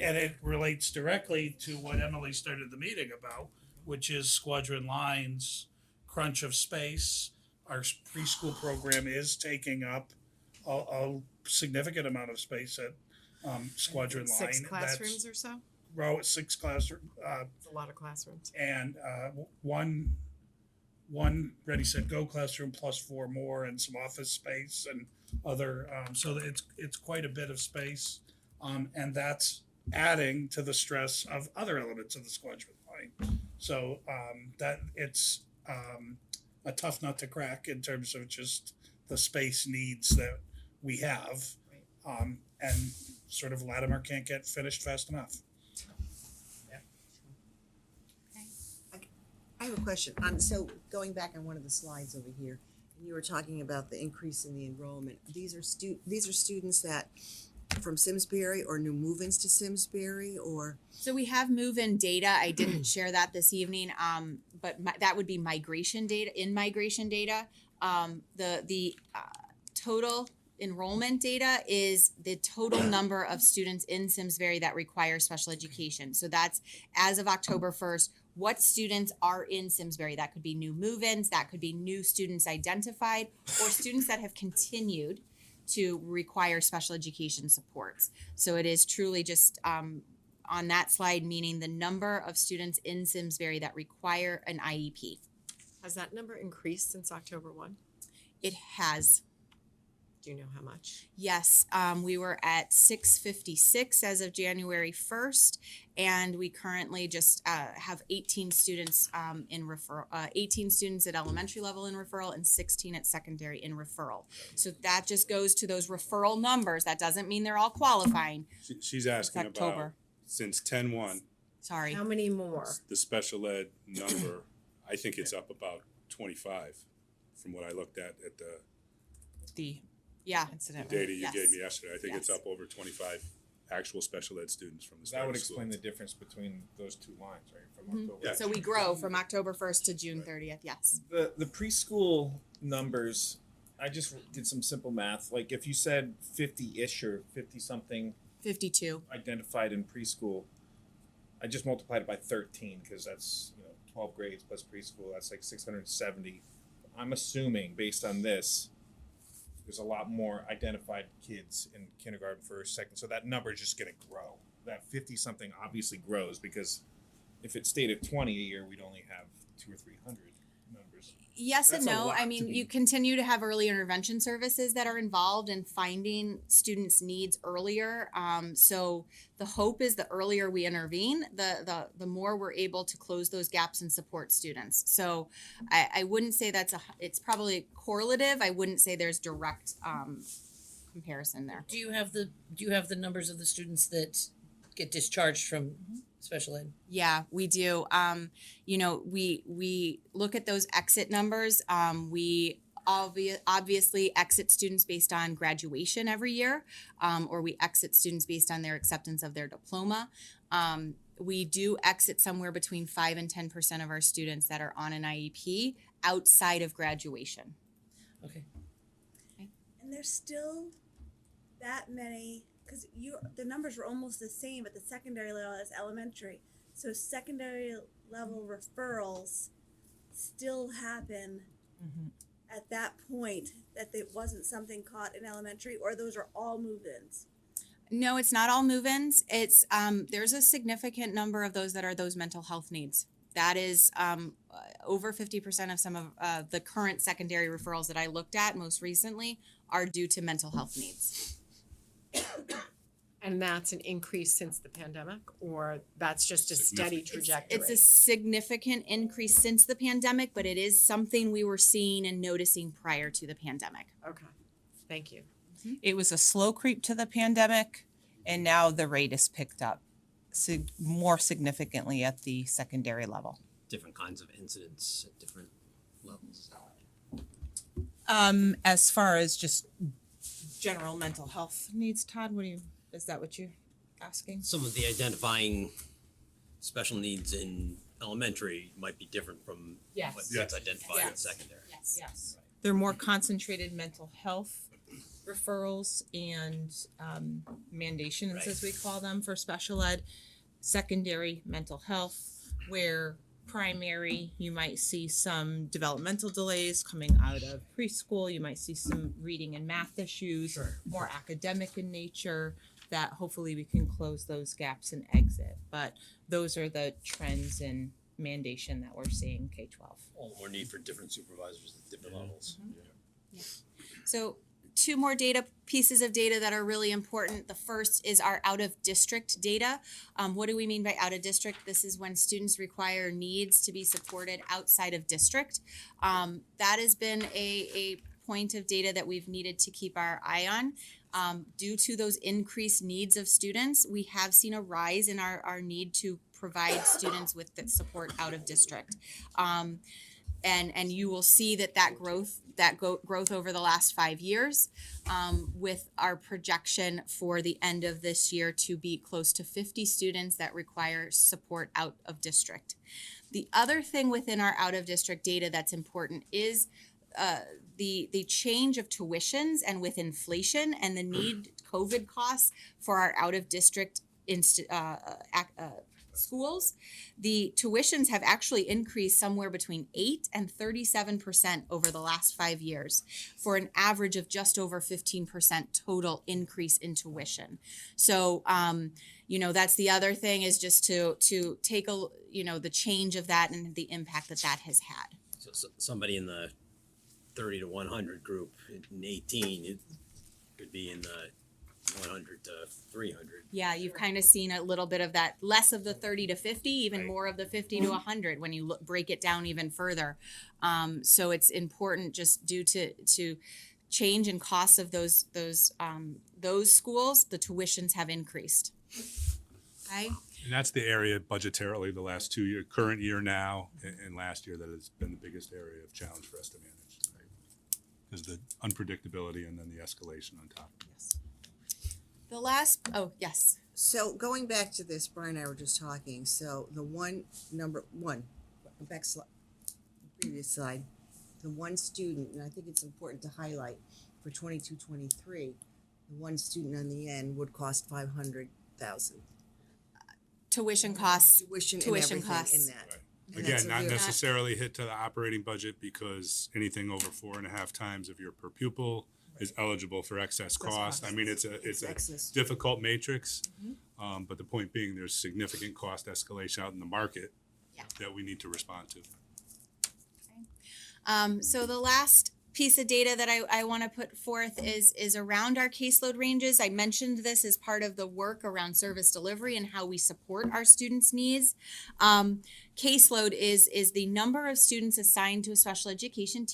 and it relates directly to what Emily started the meeting about, which is Squadron Line's crunch of space. Our preschool program is taking up a significant amount of space at Squadron Line. 6 classrooms or so? Row at 6 classrooms. It's a lot of classrooms. And one Ready Set Go classroom plus 4 more and some office space and other so it's quite a bit of space, and that's adding to the stress of other elements of the Squadron Line. So that it's a tough nut to crack in terms of just the space needs that we have, and sort of Latimer can't get finished fast enough. I have a question. So going back on one of the slides over here, you were talking about the increase in the enrollment. These are students that from Simsbury or new move-ins to Simsbury, or? So we have move-in data. I didn't share that this evening, but that would be migration data. In migration data, the total enrollment data is the total number of students in Simsbury that require special education. So that's as of October 1st. What students are in Simsbury? That could be new move-ins, that could be new students identified, or students that have continued to require special education supports. So it is truly just on that slide, meaning the number of students in Simsbury that require an IEP. Has that number increased since October 1? It has. Do you know how much? Yes, we were at 656 as of January 1st, and we currently just have 18 students in referral, 18 students at elementary level in referral and 16 at secondary in referral. So that just goes to those referral numbers. That doesn't mean they're all qualifying. She's asking about October. since 10-1, Sorry. How many more? the special ed number, I think it's up about 25 from what I looked at the Yeah. data you Yes. gave me yesterday. I think it's Yes. up over 25 actual special ed students from the That start would of school. explain the difference between those two lines, right? From Mhm. October. Yeah. So we grow from October 1st to June 30th. Yes. The preschool numbers, I just did some simple math. Like if you said 50-ish or 50-something 52. identified in preschool, I just multiplied it by 13 because that's 12 grades plus preschool. That's like 670. I'm assuming based on this, there's a lot more identified kids in kindergarten, first, second. So that number is just going to grow. That 50-something obviously grows because if it stayed at 20 a year, we'd only have 200 or 300 members. Yes and That's a no. lot I to mean, be- you continue to have early intervention services that are involved in finding students' needs earlier. So the hope is the earlier we intervene, the more we're able to close those gaps and support students. So I wouldn't say it's probably correlative. I wouldn't say there's direct comparison there. Do you have the numbers of the students that get discharged from special ed? Yeah, we do. We look at those exit numbers. We obviously exit students based on graduation every year, or we exit students based on their acceptance of their diploma. We do exit somewhere between 5 and 10% of our students that are on an IEP outside of graduation. Okay. And there's still that many, because the numbers were almost the same at the secondary level as elementary. So secondary level referrals still happen at that point, that it wasn't something caught in elementary, or those are all move-ins. No, it's not all move-ins. It's there's a significant number of those that are those mental health needs. That is over 50% of some of the current secondary referrals that I looked at most recently are due to mental health needs. And that's an increase since the pandemic, or that's just a steady trajectory? It's a significant increase since the pandemic, but it is something we were seeing and noticing prior to the pandemic. Okay, thank you. It was a slow creep to the pandemic, and now the rate is picked up more significantly at the secondary level. Different kinds of incidents at different levels. As far as just general mental health needs, Todd, is that what you're asking? Some of the identifying special needs in elementary might be different from Yes. what Yes. gets identified in secondary. Yes. They're more concentrated mental health referrals and mandations, as we call them, for special ed. Secondary mental health, where primary, you might see some developmental delays coming out of preschool. You might see some reading and math issues, more academic in nature, that hopefully we can close those gaps and exit. But those are the trends in mandation that we're seeing K-12. Or need for different supervisors at different levels. So two more pieces of data that are really important. The first is our out of district data. What do we mean by out of district? This is when students require needs to be supported outside of district. That has been a point of data that we've needed to keep our eye on. Due to those increased needs of students, we have seen a rise in our need to provide students with the support out of district. And you will see that growth over the last 5 years, with our projection for the end of this year to be close to 50 students that require support out of district. The other thing within our out of district data that's important is the change of tuitions, and with inflation and the need COVID costs for our out of district schools, the tuitions have actually increased somewhere between 8 and 37% over the last 5 years, for an average of just over 15% total increase in tuition. So, that's the other thing, is just to take the change of that and the impact that has had. So somebody in the 30 to 100 group in 18, it could be in the 100 to 300. Yeah, you've kind of seen a little bit of that, less of the 30 to 50, even more of the 50 to 100 when you break it down even further. So it's important, just due to change in costs of those schools, the tuitions have increased. Okay. And that's the area budgetarily the last 2 years, current year now and last year, that has been the biggest area of challenge for us to manage. Because the unpredictability and then the escalation on top. The last, yes. So going back to this, Brian and I were just talking, so the number one, previous slide, the one student, and I think it's important to highlight for 22-23, the one student on the end would cost 500,000. Tuition costs. Tuition Tuition and everything costs. in that. Right. And that's Again, a not real- necessarily hit to the operating budget, because anything over 4.5 times of your per pupil is eligible for excess cost. I mean, it's a Excess. difficult matrix. But the point being, there's significant cost escalation out in the market Yeah. that we need to respond to. So the last piece of data that I want to put forth is around our caseload ranges. I mentioned this as part of the work around service delivery and how we support our students' needs. Caseload is the number of students assigned to a special education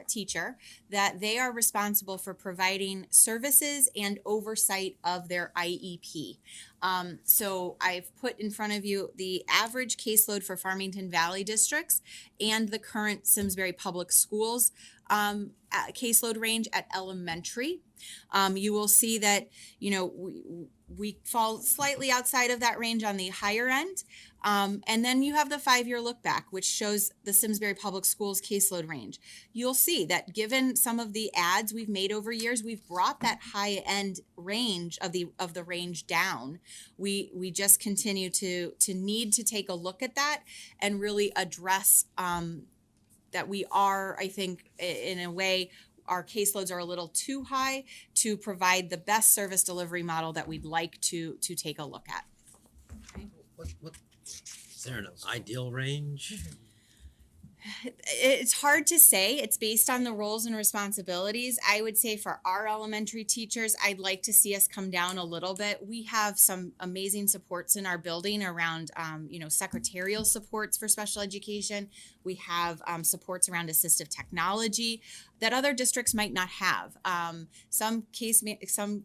teacher that they are responsible for providing services and oversight of their IEP. So I've put in front of you the average caseload for Farmington Valley districts and the current Simsbury Public Schools caseload range at elementary. You will see that, you know, we fall slightly outside of that range on the higher end. And then you have the 5-year look back, which shows the Simsbury Public Schools caseload range. You'll see that given some of the adds we've made over years, we've brought that high end range of the range down. We just continue to need to take a look at that and really address that we are, I think, in a way, our caseloads are a little too high to provide the best service delivery model that we'd like to take a look at. What is there an ideal range? It's hard to say. It's based on the roles and responsibilities. I would say for our elementary teachers, I'd like to see us come down a little bit. We have some amazing supports in our building around, secretarial supports for special education. We have supports around assistive technology that other districts might not have. Some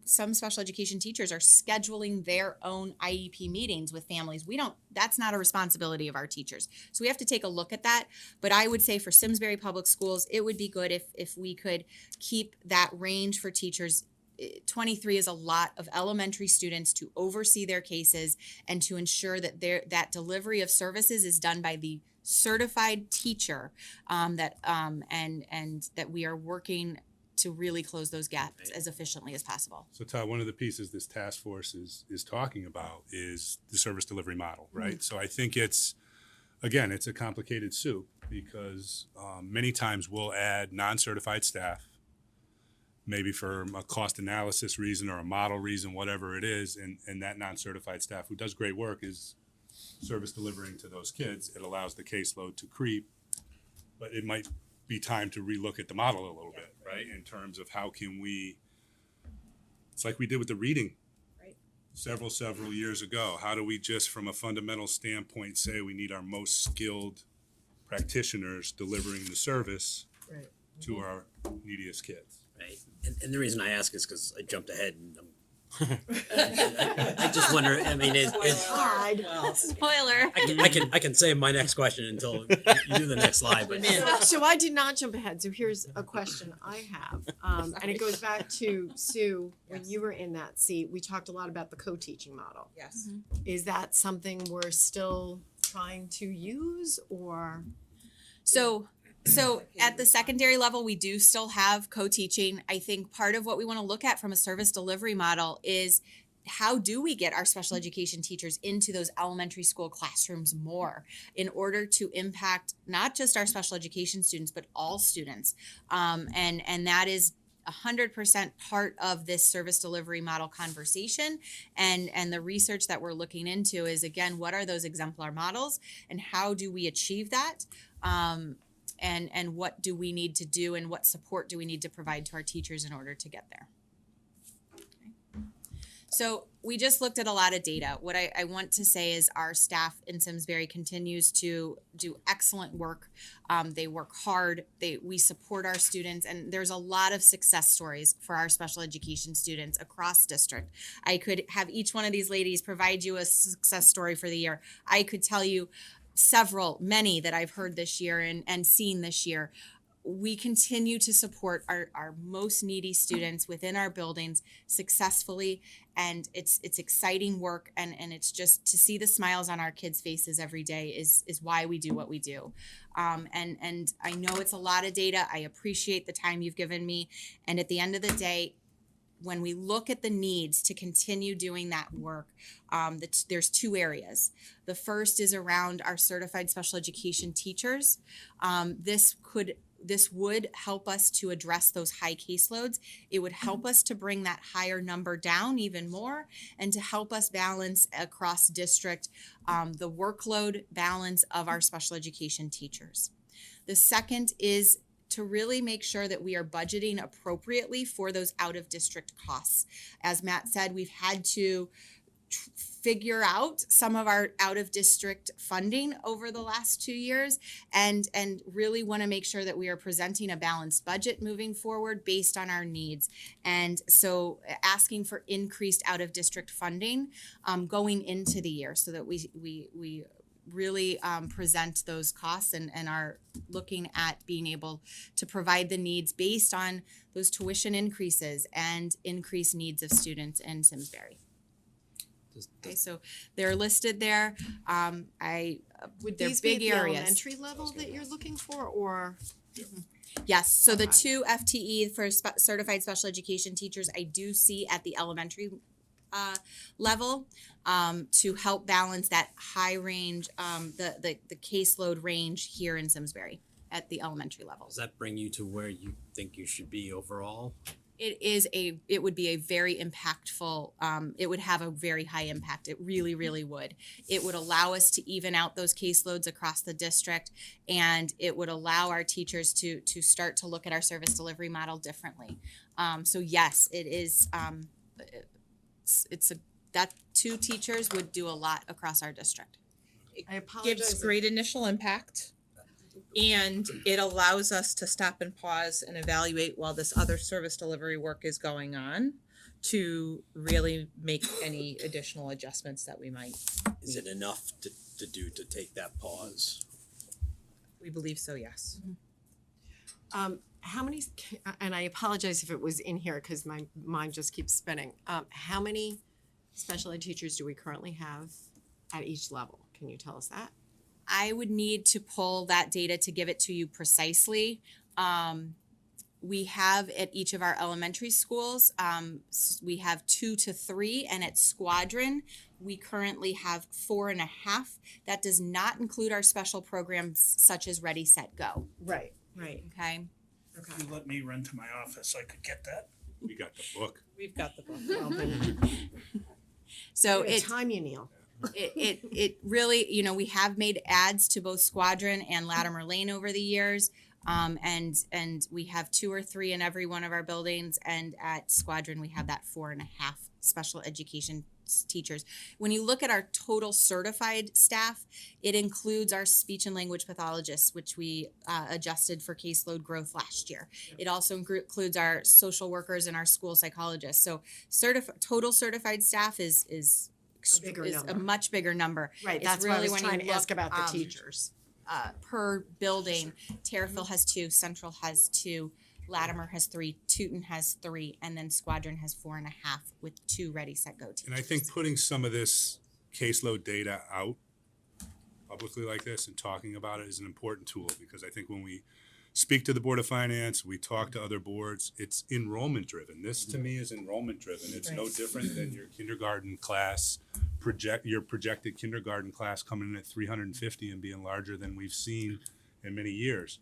special education teachers are scheduling their own IEP meetings with families. That's not a responsibility of our teachers. So we have to take a look at that. But I would say for Simsbury Public Schools, it would be good if we could keep that range for teachers. 23 is a lot of elementary students to oversee their cases and to ensure that that delivery of services is done by the certified teacher, and that we are working to really close those gaps as efficiently as possible. So Todd, one of the pieces this task force is talking about is the service delivery model, right? Mm-hmm. So I think it's a complicated soup because many times we'll add non-certified staff, maybe for a cost analysis reason or a model reason, whatever it is, and that non-certified staff who does great work is service delivering to those kids. It allows the caseload to creep, but it might be time to relook at the model a little bit, right? In terms of how can we, it's like we did with the reading several years ago. How do we just from a fundamental standpoint say we need our most skilled practitioners delivering the service to our neediest kids? Right. And the reason I ask is because I jumped ahead and I just wonder. I mean, Spoiler. I can save my next question until you do the next slide. But So I did not jump ahead. So here's a question I have, and it goes back to Sue when you were in that seat. We talked a lot about the co-teaching model. Yes. Is that something we're still trying to use, or? So at the secondary level, we do still have co-teaching. I think part of what we want to look at from a service delivery model is how do we get our special education teachers into those elementary school classrooms more in order to impact not just our special education students, but all students. And that is 100% part of this service delivery model conversation. And the research that we're looking into is, again, what are those exemplar models and how do we achieve that? And what do we need to do and what support do we need to provide to our teachers in order to get there? Okay. So we just looked at a lot of data. What I want to say is our staff in Simsbury continues to do excellent work. They work hard. We support our students, and there's a lot of success stories for our special education students across district. I could have each one of these ladies provide you a success story for the year. I could tell you many that I've heard this year and seen this year. We continue to support our most needy students within our buildings successfully, and it's exciting work, and it's just to see the smiles on our kids' faces every day is why we do what we do. And I know it's a lot of data. I appreciate the time you've given me, and at the end of the day, when we look at the needs to continue doing that work, there's two areas. The first is around our certified special education teachers. This could this would help us to address those high caseloads. It would help us to bring that higher number down even more, and to help us balance across district the workload balance of our special education teachers. The second is to really make sure that we are budgeting appropriately for those out of district costs. As Matt said, we've had to figure out some of our out of district funding over the last 2 years, and really want to make sure that we are presenting a balanced budget moving forward based on our needs. And so asking for increased out of district funding going into the year, so that we really present those costs and are looking at being able to provide the needs based on those tuition increases and increased needs of students in Simsbury. Okay, so they're listed there. Would they're these be big at the areas. elementary level that you're looking for, or? Yes, so the Okay. 2 FTE for certified special education teachers, I do see at the elementary level to help balance that high range, the caseload range here in Simsbury at the elementary level. Does that bring you to where you think you should be overall? It would be a very impactful, it would have a very high impact. It really, really would. It would allow us to even out those caseloads across the district, and it would allow our teachers to start to look at our service delivery model differently. So yes, it is, that 2 teachers would do a lot across our district. I apologize. Gives great initial impact, and it allows us to stop and pause and evaluate while this other service delivery work is going on, to really make any additional adjustments that we might. Is it enough to take that pause? We believe so, yes. How many, and I apologize if it was in here because my mind just keeps spinning. How many special ed teachers do we currently have at each level? Can you tell us that? I would need to pull that data to give it to you precisely. We have at each of our elementary schools, we have 2 to 3, and at Squadron, we currently have 4.5. That does not include our special programs such as Ready, Set, Go. Right. Okay. If you let me run to my office, I could get that. We got the book. We've got the book. So It's time you, Neil. it really, we have made adds to both Squadron and Latimer Lane over the years. And we have 2 or 3 in every one of our buildings, and at Squadron we have that 4.5 special education teachers. When you look at our total certified staff, it includes our speech and language pathologists, which we adjusted for caseload growth last year. It also includes our social workers and our school psychologists. So total certified staff is a much bigger number. Right, It's that's why I really was when you trying to ask look, about the teachers. per building. Terriffill has 2, Central has 2, Latimer has 3, Tooten has 3, and then Squadron has 4.5 with 2 Ready, Set, Go teachers. And I think putting some of this caseload data out publicly like this and talking about it is an important tool, because I think when we speak to the Board of Finance, we talk to other boards, it's enrollment driven. This to me is enrollment driven. It's no different than your kindergarten class, your projected kindergarten class coming in at 350 and being larger than we've seen in many years.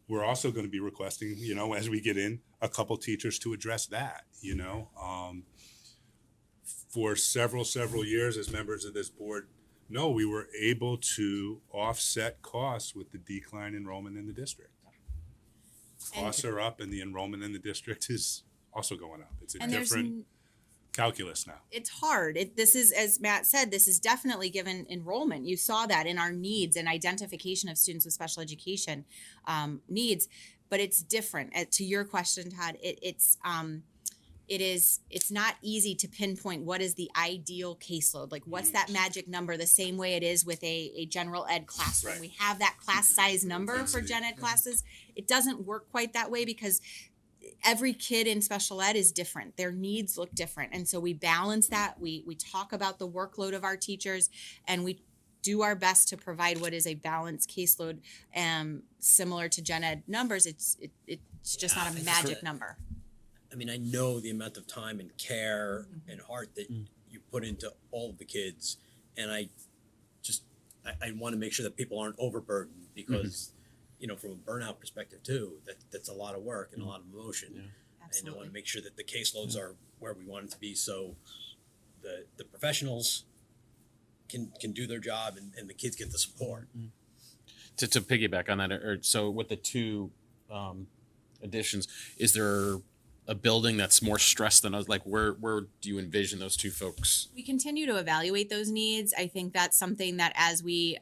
We're also going to be requesting, as we get in, a couple teachers to address that, For several years as members of this board, no, we were able to offset costs with the decline enrollment in the district. Costs are up and the enrollment in the district is also going up. It's a different calculus now. It's hard. This is, as Matt said, this is definitely given enrollment. You saw that in our needs and identification of students with special education needs, but it's different. To your question, Todd, it's not easy to pinpoint what is the ideal caseload. Like, what's that magic number? The same way it is with a general ed classroom. Right. We have that class size number for gen ed classes. It doesn't work quite that way because every kid in special ed is different. Their needs look different. And so we balance that. We talk about the workload of our teachers, and we do our best to provide what is a balanced caseload similar to gen ed numbers. It's just not a magic number. I mean, I know the amount of time and care and heart that you put into all of the kids, and I want to make sure that people aren't overburdened because, from a burnout perspective too, that's a lot of work and a lot of emotion. Yeah. And I Absolutely. want to make sure that the caseloads are where we want it to be, so the professionals can do their job and the kids get the support. To piggyback on that, or so with the two additions, is there a building that's more stressed than others? Like where do you envision those two folks? We continue to evaluate those needs. I think that's something that as we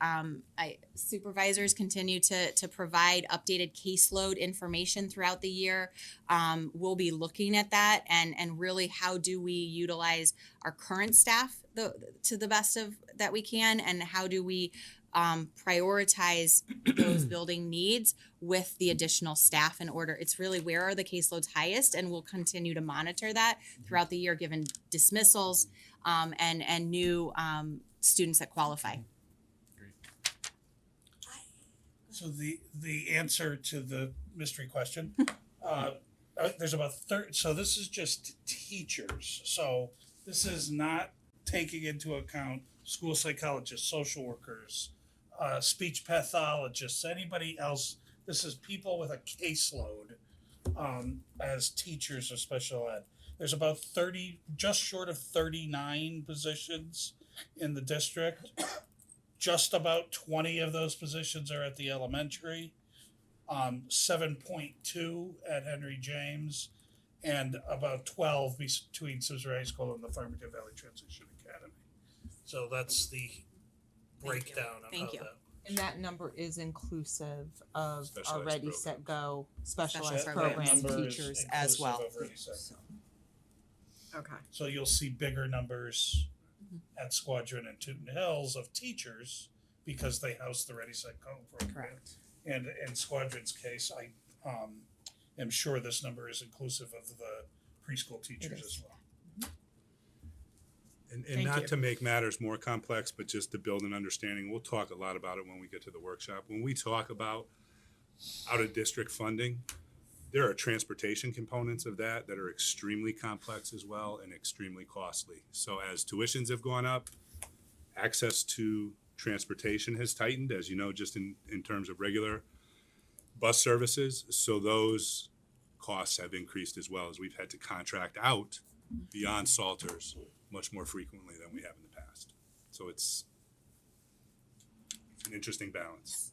supervisors continue to provide updated caseload information throughout the year, we'll be looking at that and really how do we utilize our current staff to the best of that we can, and how do we prioritize those building needs with the additional staff in order. It's really where are the caseloads highest, and we'll continue to monitor that throughout the year given dismissals and new students that qualify. So the answer to the mystery question, there's about 30. So this is just teachers. So this is not taking into account school psychologists, social workers, speech pathologists, anybody else. This is people with a caseload as teachers of special ed. There's about 30, just short of 39 positions in the district. Just about 20 of those positions are at the elementary, 7.2 at Henry James, and about 12 between Simsbury High School and the Farmington Valley Transition Academy. So that's the breakdown of Thank how you. that. And that number is inclusive of Specialized our Ready, programs. Set, Go specialized Specialized program That number is teachers as inclusive well. of Ready, Set, Go. Okay. So you'll see bigger numbers at Squadron and Tooten Hills of teachers because they house the Ready, Set, Go program. Correct. And in Squadron's case, I am sure this number is inclusive of the preschool teachers as well. And Thank not you. to make matters more complex, but just to build an understanding, we'll talk a lot about it when we get to the workshop. When we talk about out-of-district funding, there are transportation components of that are extremely complex as well and extremely costly. So as tuitions have gone up, access to transportation has tightened, as you know, just in terms of regular bus services. So those costs have increased as well, as we've had to contract out beyond Salters much more frequently than we have in the past. So it's an interesting balance.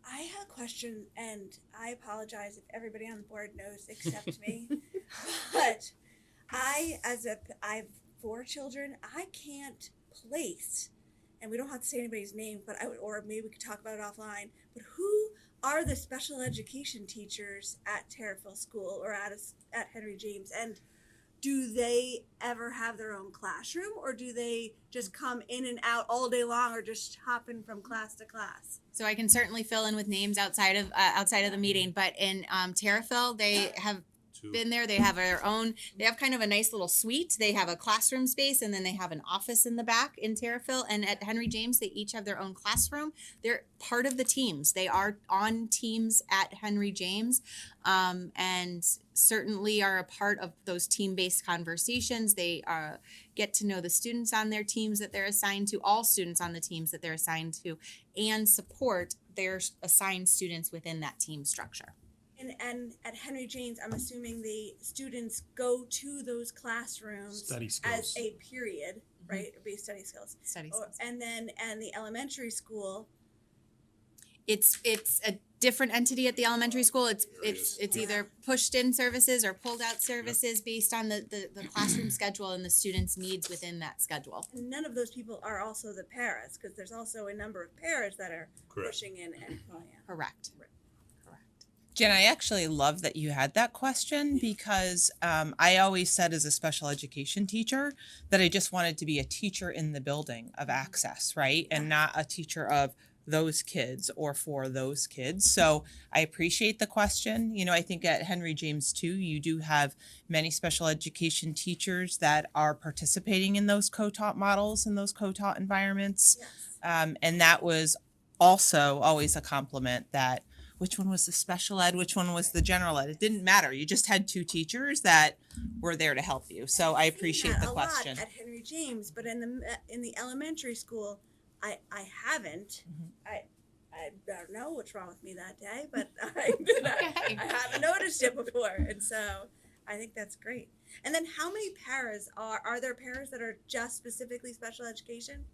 I have a question, and I apologize if everybody on the board knows except me. But I have 4 children. I can't place, and we don't have to say anybody's name, but or maybe we could talk about it offline. But who are the special education teachers at Terriffill School or at Henry James, and do they ever have their own classroom, or do they just come in and out all day long, or just hopping from class to class? So I can certainly fill in with names outside of the meeting, but in Terriffill, they have been there. They have their own. They have kind of a nice little suite. They have a classroom space, and then they have an office in the back in Terriffill. And at Henry James, they each have their own classroom. They're part of the teams. They are on teams at Henry James, and certainly are a part of those team-based conversations. They get to know the students on their teams that they're assigned to, all students on the teams that they're assigned to, and support their assigned students within that team structure. And at Henry James, I'm assuming the students go to those classrooms Study skills. as a period, right? Base study skills. Study Or, skills. and the elementary school, It's a different entity at the elementary school. It's either pushed in services or pulled out services based on the classroom schedule and the students' needs within that schedule. and none of those people are also the paras, because there's also a number of paras that are Correct. pushing in and pulling out. Correct. Jen, I actually love that you had that question because I always said as a special education teacher that I just wanted to be a teacher in the building of access, right? And not a teacher of those kids or for those kids. So I appreciate the question. You know, I think at Henry James too, you do have many special education teachers that are participating in those co-taught models and those co-taught environments. Yes. And that was also always a compliment that which one was the special ed, which one was the general ed. It didn't matter. You just had 2 teachers that were there to help you. So I appreciate Seen that the a lot question. at Henry James, but in the elementary school, I haven't. Mhm. I don't know what's wrong with me that day, but I haven't noticed it before, and so I think that's great. And then, how many paras are there? Paras that are just specifically special education?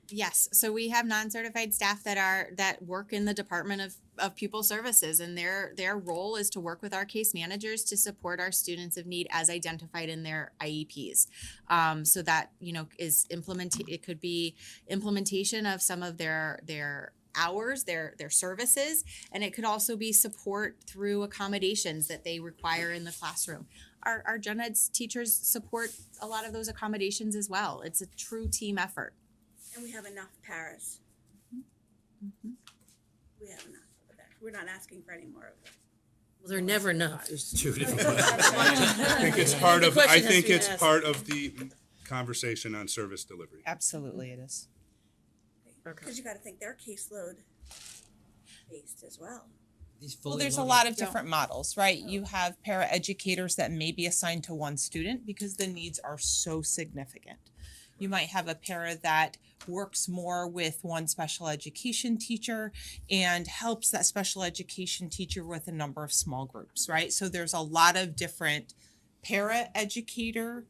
Yes, so we have non-certified staff that work in the Department of Pupil Services, and their role is to work with our case managers to support our students of need as identified in their IEPs. So that, you know, is it could be implementation of some of their hours, their services, and it could also be support through accommodations that they require in the classroom. Our gen ed teachers support a lot of those accommodations as well. It's a true team effort. And we have enough paras. Mm-hmm. We have enough over there. We're not asking for any more of them. Well, they're never enough. There's two different I think it's part The of, question I has to think be it's asked. part of the conversation on service delivery. Absolutely, it is. Because you got to think they're caseload based as well. These Well, fully there's a loaded- lot of different models, right? You have paraeducators that may be assigned to one student because the needs are so significant. You might have a para that works more with one special education teacher and helps that special education teacher with a number of small groups, right? So there's a lot of different paraeducator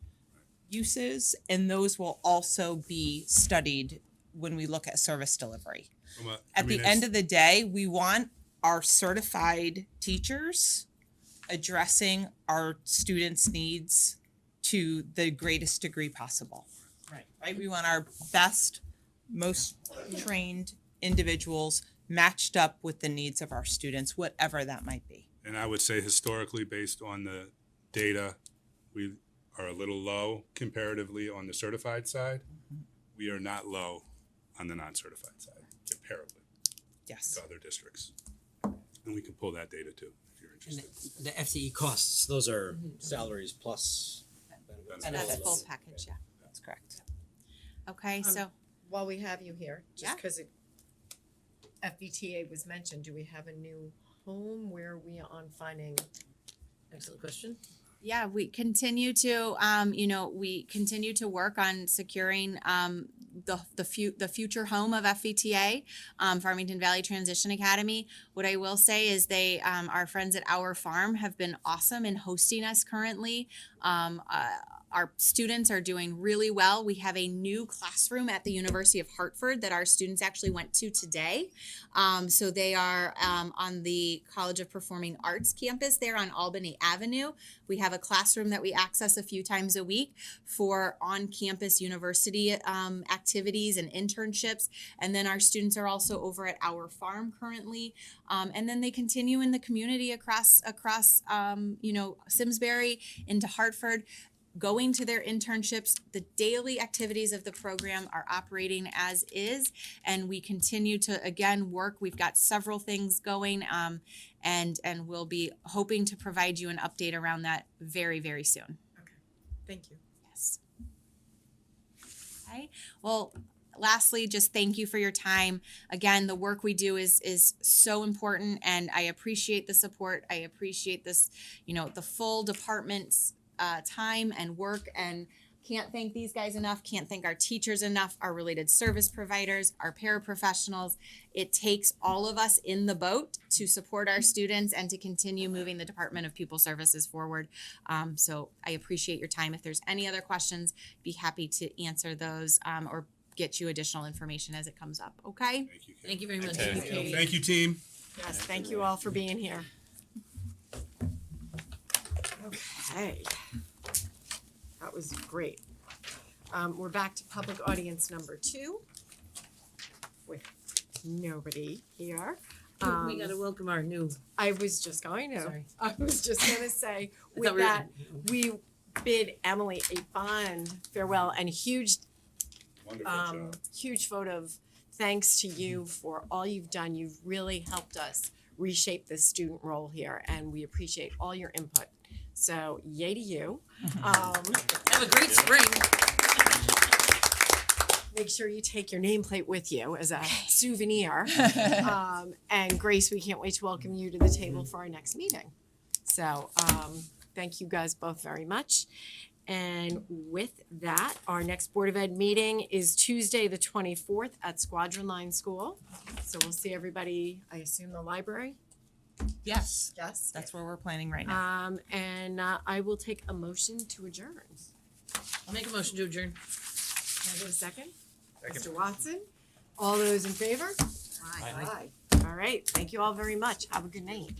uses, and those will also be studied when we look at service delivery. At the end of the day, we want our certified teachers addressing our students' needs to the greatest degree possible. Right? We want our best, most trained individuals matched up with the needs of our students, whatever that might be. And I would say historically, based on the data, we are a little low comparatively on the certified side. We are not low on the non-certified side comparatively Yes. to other districts. And we can pull that data too, if you're And interested. the FTE costs, those are salaries plus benefits. That's Benefits. full package, yeah. That's correct. Okay, so While we have you here, just Yeah. because FBTA was mentioned, do we have a new home? Where are we on finding? Excellent question. yeah, we continue to we continue to work on securing the future home of FVTA, Farmington Valley Transition Academy. What I will say is they our friends at Our Farm have been awesome in hosting us currently. Our students are doing really well. We have a new classroom at the University of Hartford that our students actually went to today. So they are on the College of Performing Arts campus there on Albany Avenue. We have a classroom that we access a few times a week for on-campus university activities and internships. And then our students are also over at Our Farm currently. And then they continue in the community across Simsbury into Hartford, going to their internships. The daily activities of the program are operating as is, and we continue to again work. We've got several things going, and we'll be hoping to provide you an update around that very, very soon. Thank you. Yes. Okay. Well, lastly, just thank you for your time. Again, the work we do is so important, and I appreciate the support. I appreciate this, the full department's time and work, and can't thank these guys enough, can't thank our teachers enough, our related service providers, our paraprofessionals. It takes all of us in the boat to support our students and to continue moving the Department of Pupil Services forward. So I appreciate your time. If there's any other questions, be happy to answer those or get you additional information as it comes up, okay? Thank you. Thank you very much. Okay. Thank you, team. Yes, thank you all for being here. Okay. That was great. We're back to public audience number 2 with nobody here. We gotta welcome our new, I was just going to. Sorry. I was just going to say, I with thought we that, we bid Emily a fond farewell and Wonderful job. huge vote of thanks to you for all you've done. You've really helped us reshape the student role here, and we appreciate all your input. So, yay to you. have a great spring. Make sure you take your nameplate with you as a souvenir. And Grace, we can't wait to welcome you to the table for our next meeting. So, thank you guys both very much. And with that, our next Board of Ed meeting is Tuesday, the 24th at Squadron Line School. So we'll see everybody, I assume, the library? Yes, Yes. that's where we're planning right now. And I will take a motion to adjourn. I'll make a motion to adjourn. Can I get a second? Second. Mr. Watson? All those in favor? Aye. Aye. All right, thank you all very much. Have a good night.